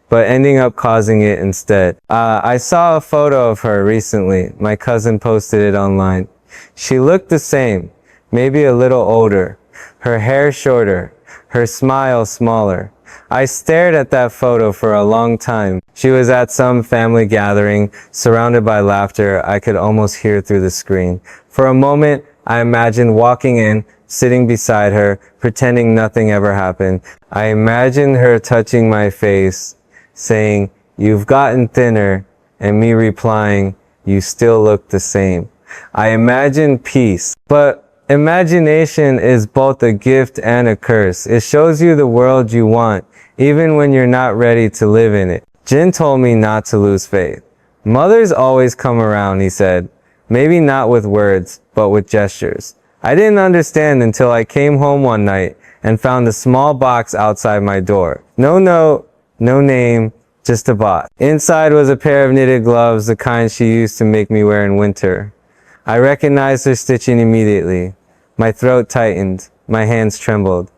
but ending up causing it instead. I saw a photo of her recently. My cousin posted it online. She looked the same, maybe a little older. Her hair shorter, her smile smaller. I stared at that photo for a long time. She was at some family gathering, surrounded by laughter. I could almost hear through the screen. For a moment, I imagined walking in, sitting beside her, pretending nothing ever happened. I imagined her touching my face, saying, "You've gotten thinner," and me replying, "You still look the same." I imagined peace, but imagination is both a gift and a curse. It shows you the world you want, even when you're not ready to live in it. Jin told me not to lose faith. Mothers always come around, he said. Maybe not with words, but with gestures. I didn't understand until I came home one night and found a small box outside my door. No note, no name, just a box. Inside was a pair of knitted gloves, the kind she used to make me wear in winter. I recognized her stitching immediately. My throat tightened, my hands trembled.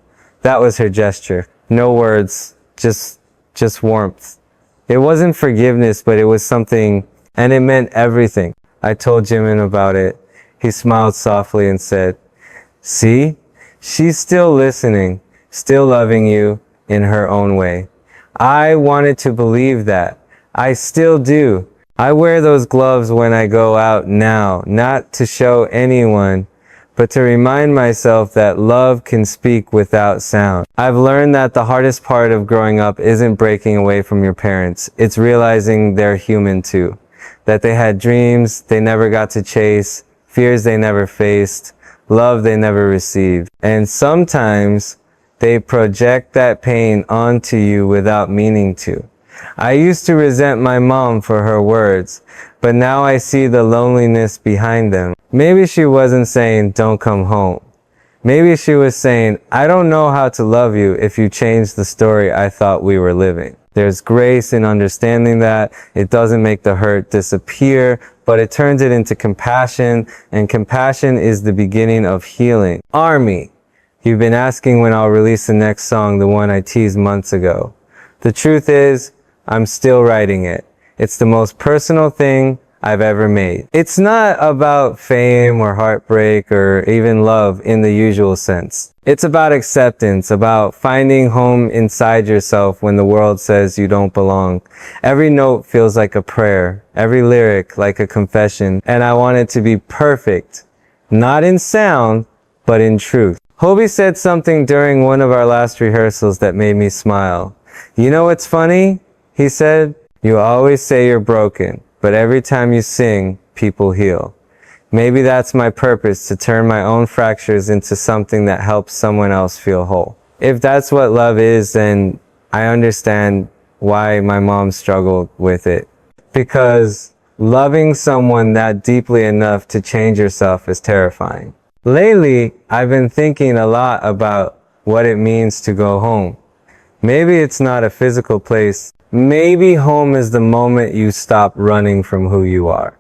That was her gesture. No words, just warmth. It wasn't forgiveness, but it was something, and it meant everything. I told Jimin about it. He smiled softly and said, "See? She's still listening, still loving you in her own way." I wanted to believe that. I still do. I wear those gloves when I go out now, not to show anyone, but to remind myself that love can speak without sound. I've learned that the hardest part of growing up isn't breaking away from your parents. It's realizing they're human too. That they had dreams they never got to chase, fears they never faced, love they never received. And sometimes they project that pain onto you without meaning to. I used to resent my mom for her words, but now I see the loneliness behind them. Maybe she wasn't saying, "Don't come home." Maybe she was saying, "I don't know how to love you if you change the story I thought we were living." There's grace in understanding that. It doesn't make the hurt disappear, but it turns it into compassion, and compassion is the beginning of healing. Army. You've been asking when I'll release the next song, the one I teased months ago. The truth is, I'm still writing it. It's the most personal thing I've ever made. It's not about fame or heartbreak or even love in the usual sense. It's about acceptance, about finding home inside yourself when the world says you don't belong. Every note feels like a prayer, every lyric like a confession, and I want it to be perfect, not in sound, but in truth. Hobie said something during one of our last rehearsals that made me smile. You know what's funny? He said, you always say you're broken, but every time you sing, people heal. Maybe that's my purpose, to turn my own fractures into something that helps someone else feel whole. If that's what love is, then I understand why my mom struggled with it. Because loving someone that deeply enough to change yourself is terrifying. Lately, I've been thinking a lot about what it means to go home. Maybe it's not a physical place. Maybe home is the moment you stop running from who you are.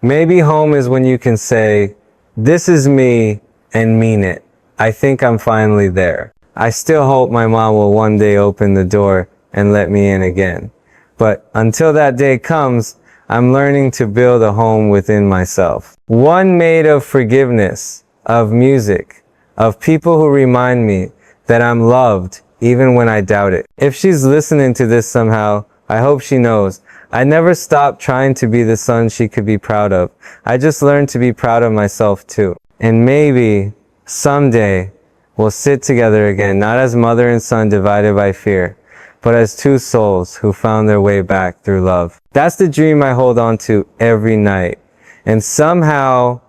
Maybe home is when you can say, this is me, and mean it. I think I'm finally there. I still hope my mom will one day open the door and let me in again. But until that day comes, I'm learning to build a home within myself. One made of forgiveness, of music, of people who remind me that I'm loved even when I doubt it. If she's listening to this somehow, I hope she knows. I never stopped trying to be the son she could be proud of. I just learned to be proud of myself too. And maybe someday we'll sit together again, not as mother and son divided by fear, but as two souls who found their way back through love. That's the dream I hold on to every night. And somehow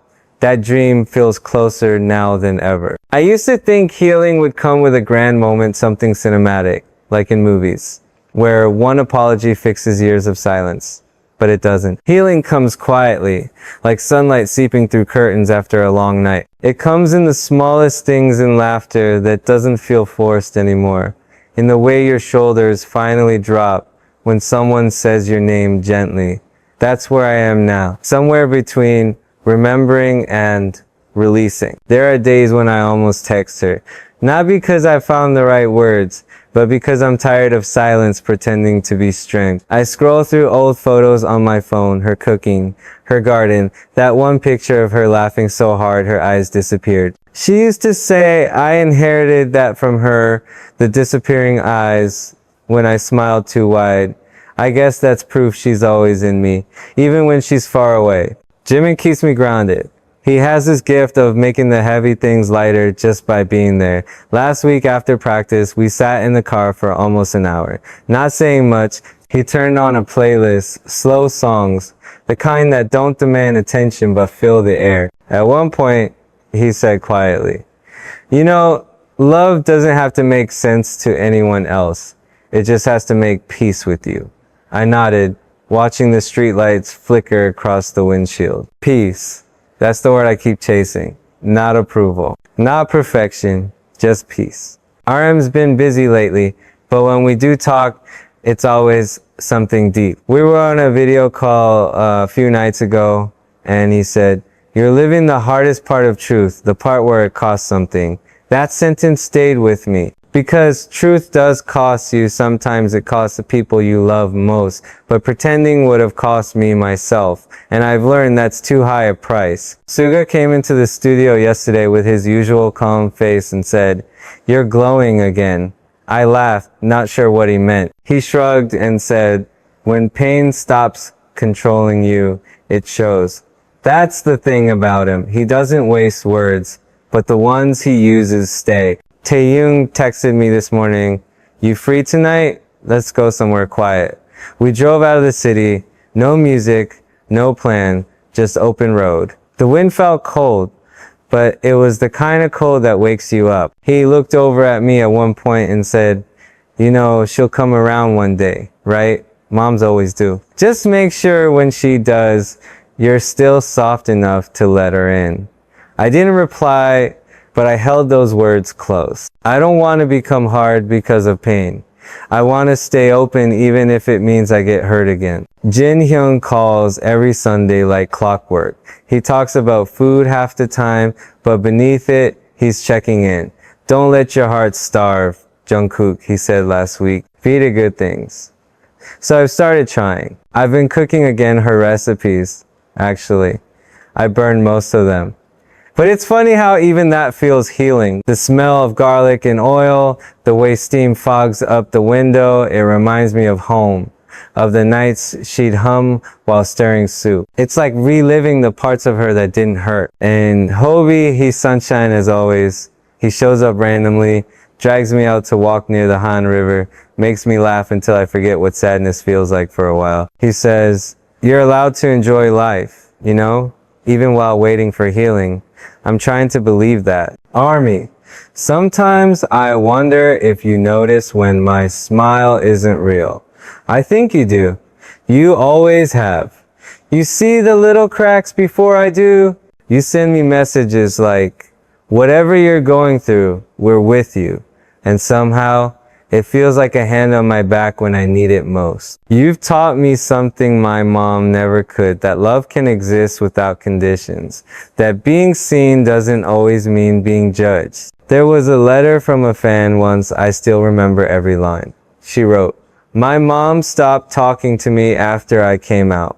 that dream feels closer now than ever. I used to think healing would come with a grand moment, something cinematic, like in movies, where one apology fixes years of silence. But it doesn't. Healing comes quietly, like sunlight seeping through curtains after a long night. It comes in the smallest things, in laughter that doesn't feel forced anymore, in the way your shoulders finally drop when someone says your name gently. That's where I am now, somewhere between remembering and releasing. There are days when I almost text her, not because I found the right words, but because I'm tired of silence pretending to be strength. I scroll through old photos on my phone, her cooking, her garden, that one picture of her laughing so hard her eyes disappeared. She used to say I inherited that from her, the disappearing eyes when I smiled too wide. I guess that's proof she's always in me, even when she's far away. Jimin keeps me grounded. He has this gift of making the heavy things lighter just by being there. Last week after practice, we sat in the car for almost an hour. Not saying much, he turned on a playlist, slow songs, the kind that don't demand attention but fill the air. At one point, he said quietly, you know, love doesn't have to make sense to anyone else. It just has to make peace with you. I nodded, watching the streetlights flicker across the windshield. Peace. That's the word I keep chasing. Not approval. Not perfection. Just peace. RM's been busy lately, but when we do talk, it's always something deep. We were on a video call a few nights ago, and he said, you're living the hardest part of truth, the part where it costs something. That sentence stayed with me. Because truth does cost you. Sometimes it costs the people you love most, but pretending would have cost me myself, and I've learned that's too high a price. Suga came into the studio yesterday with his usual calm face and said, you're glowing again. I laughed, not sure what he meant. He shrugged and said, when pain stops controlling you, it shows. That's the thing about him. He doesn't waste words, but the ones he uses stay. Taehyung texted me this morning, you free tonight? Let's go somewhere quiet. We drove out of the city, no music, no plan, just open road. The wind felt cold, but it was the kind of cold that wakes you up. He looked over at me at one point and said, you know, she'll come around one day, right? Moms always do. Just make sure when she does, you're still soft enough to let her in. I didn't reply, but I held those words close. I don't want to become hard because of pain. I want to stay open even if it means I get hurt again. Jeon calls every Sunday like clockwork. He talks about food half the time, but beneath it, he's checking in. Don't let your heart starve, Jungkook, he said last week. Feed it good things. So I've started trying. I've been cooking again her recipes, actually. I burned most of them. But it's funny how even that feels healing. The smell of garlic and oil, the way steam fogs up the window, it reminds me of home, of the nights she'd hum while stirring soup. It's like reliving the parts of her that didn't hurt. And Hobie, he's sunshine as always. He shows up randomly, drags me out to walk near the Han River, makes me laugh until I forget what sadness feels like for a while. He says, "You're allowed to enjoy life, you know, even while waiting for healing." I'm trying to believe that. Army. Sometimes I wonder if you notice when my smile isn't real. I think you do. You always have. You see the little cracks before I do? You send me messages like, "Whatever you're going through, we're with you." And somehow, it feels like a hand on my back when I need it most. You've taught me something my mom never could, that love can exist without conditions, that being seen doesn't always mean being judged. There was a letter from a fan once, I still remember every line. She wrote, "My mom stopped talking to me after I came out,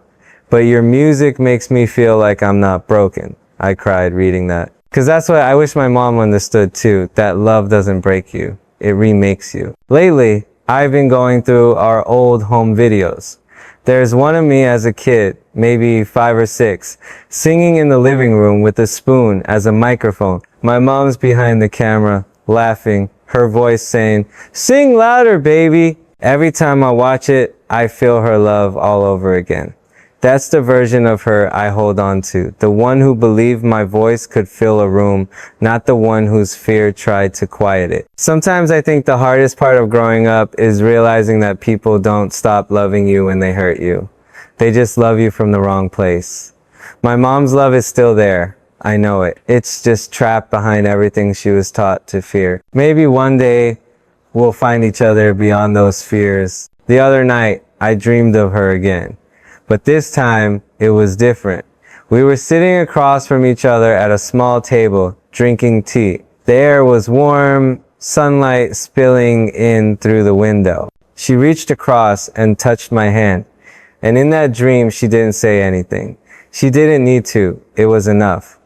but your music makes me feel like I'm not broken." I cried reading that. Cause that's what I wish my mom understood too, that love doesn't break you, it remakes you. Lately, I've been going through our old home videos. There's one of me as a kid, maybe 5 or 6, singing in the living room with a spoon as a microphone. My mom's behind the camera, laughing, her voice saying, "Sing louder, baby." Every time I watch it, I feel her love all over again. That's the version of her I hold on to. The one who believed my voice could fill a room, not the one whose fear tried to quiet it. Sometimes I think the hardest part of growing up is realizing that people don't stop loving you when they hurt you. They just love you from the wrong place. My mom's love is still there. I know it. It's just trapped behind everything she was taught to fear. Maybe one day we'll find each other beyond those fears. The other night, I dreamed of her again. But this time, it was different. We were sitting across from each other at a small table, drinking tea. The air was warm, sunlight spilling in through the window. She reached across and touched my hand. And in that dream, she didn't say anything. She didn't need to. It was enough.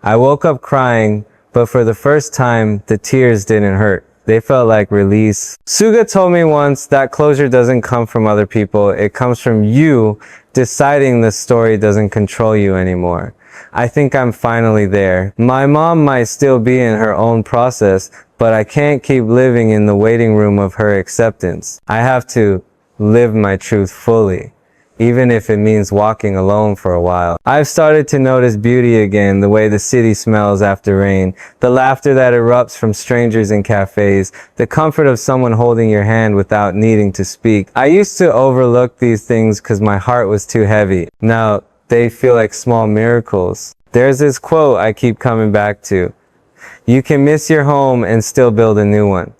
I woke up crying, but for the first time, the tears didn't hurt. They felt like release. Suga told me once that closure doesn't come from other people. It comes from you deciding the story doesn't control you anymore. I think I'm finally there. My mom might still be in her own process, but I can't keep living in the waiting room of her acceptance. I have to live my truth fully, even if it means walking alone for a while. I've started to notice beauty again, the way the city smells after rain, the laughter that erupts from strangers in cafes, the comfort of someone holding your hand without needing to speak. I used to overlook these things because my heart was too heavy. Now, they feel like small miracles. There's this quote I keep coming back to. You can miss your home and still build a new one.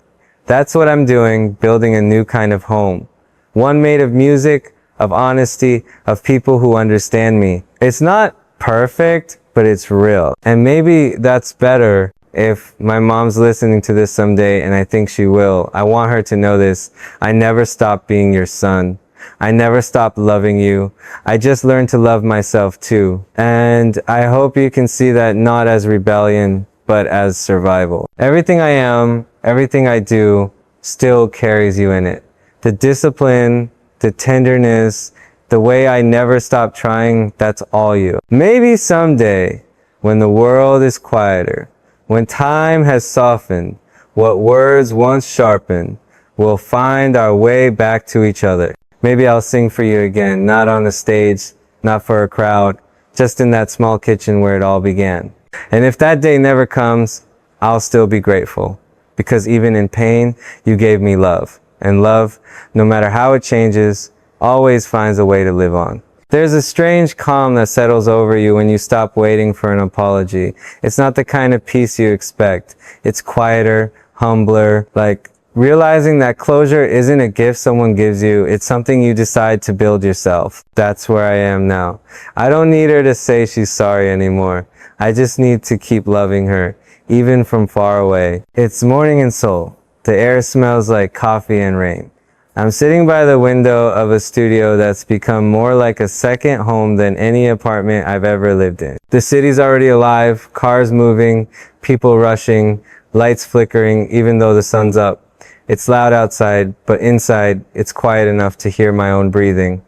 That's what I'm doing, building a new kind of home. One made of music, of honesty, of people who understand me. It's not perfect, but it's real. And maybe that's better if my mom's listening to this someday, and I think she will. I want her to know this. I never stopped being your son. I never stopped loving you. I just learned to love myself too. And I hope you can see that not as rebellion, but as survival. Everything I am, everything I do, still carries you in it. The discipline, the tenderness, the way I never stop trying, that's all you. Maybe someday, when the world is quieter, when time has softened, what words once sharpened, we'll find our way back to each other. Maybe I'll sing for you again, not on a stage, not for a crowd, just in that small kitchen where it all began. And if that day never comes, I'll still be grateful, because even in pain, you gave me love. And love, no matter how it changes, always finds a way to live on. There's a strange calm that settles over you when you stop waiting for an apology. It's not the kind of peace you expect. It's quieter, humbler, like realizing that closure isn't a gift someone gives you, it's something you decide to build yourself. That's where I am now. I don't need her to say she's sorry anymore. I just need to keep loving her, even from far away. It's morning in Seoul. The air smells like coffee and rain. I'm sitting by the window of a studio that's become more like a second home than any apartment I've ever lived in. The city's already alive, cars moving, people rushing, lights flickering even though the sun's up. It's loud outside, but inside it's quiet enough to hear my own breathing.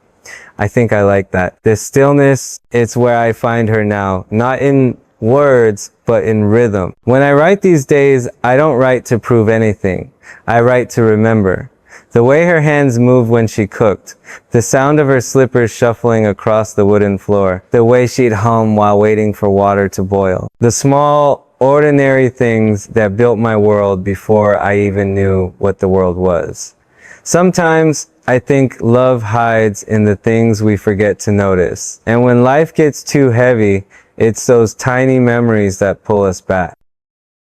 I think I like that. This stillness, it's where I find her now. Not in words, but in rhythm. When I write these days, I don't write to prove anything. I write to remember. The way her hands moved when she cooked, the sound of her slippers shuffling across the wooden floor, the way she'd hum while waiting for water to boil. The small, ordinary things that built my world before I even knew what the world was. Sometimes I think love hides in the things we forget to notice. And when life gets too heavy, it's those tiny memories that pull us back.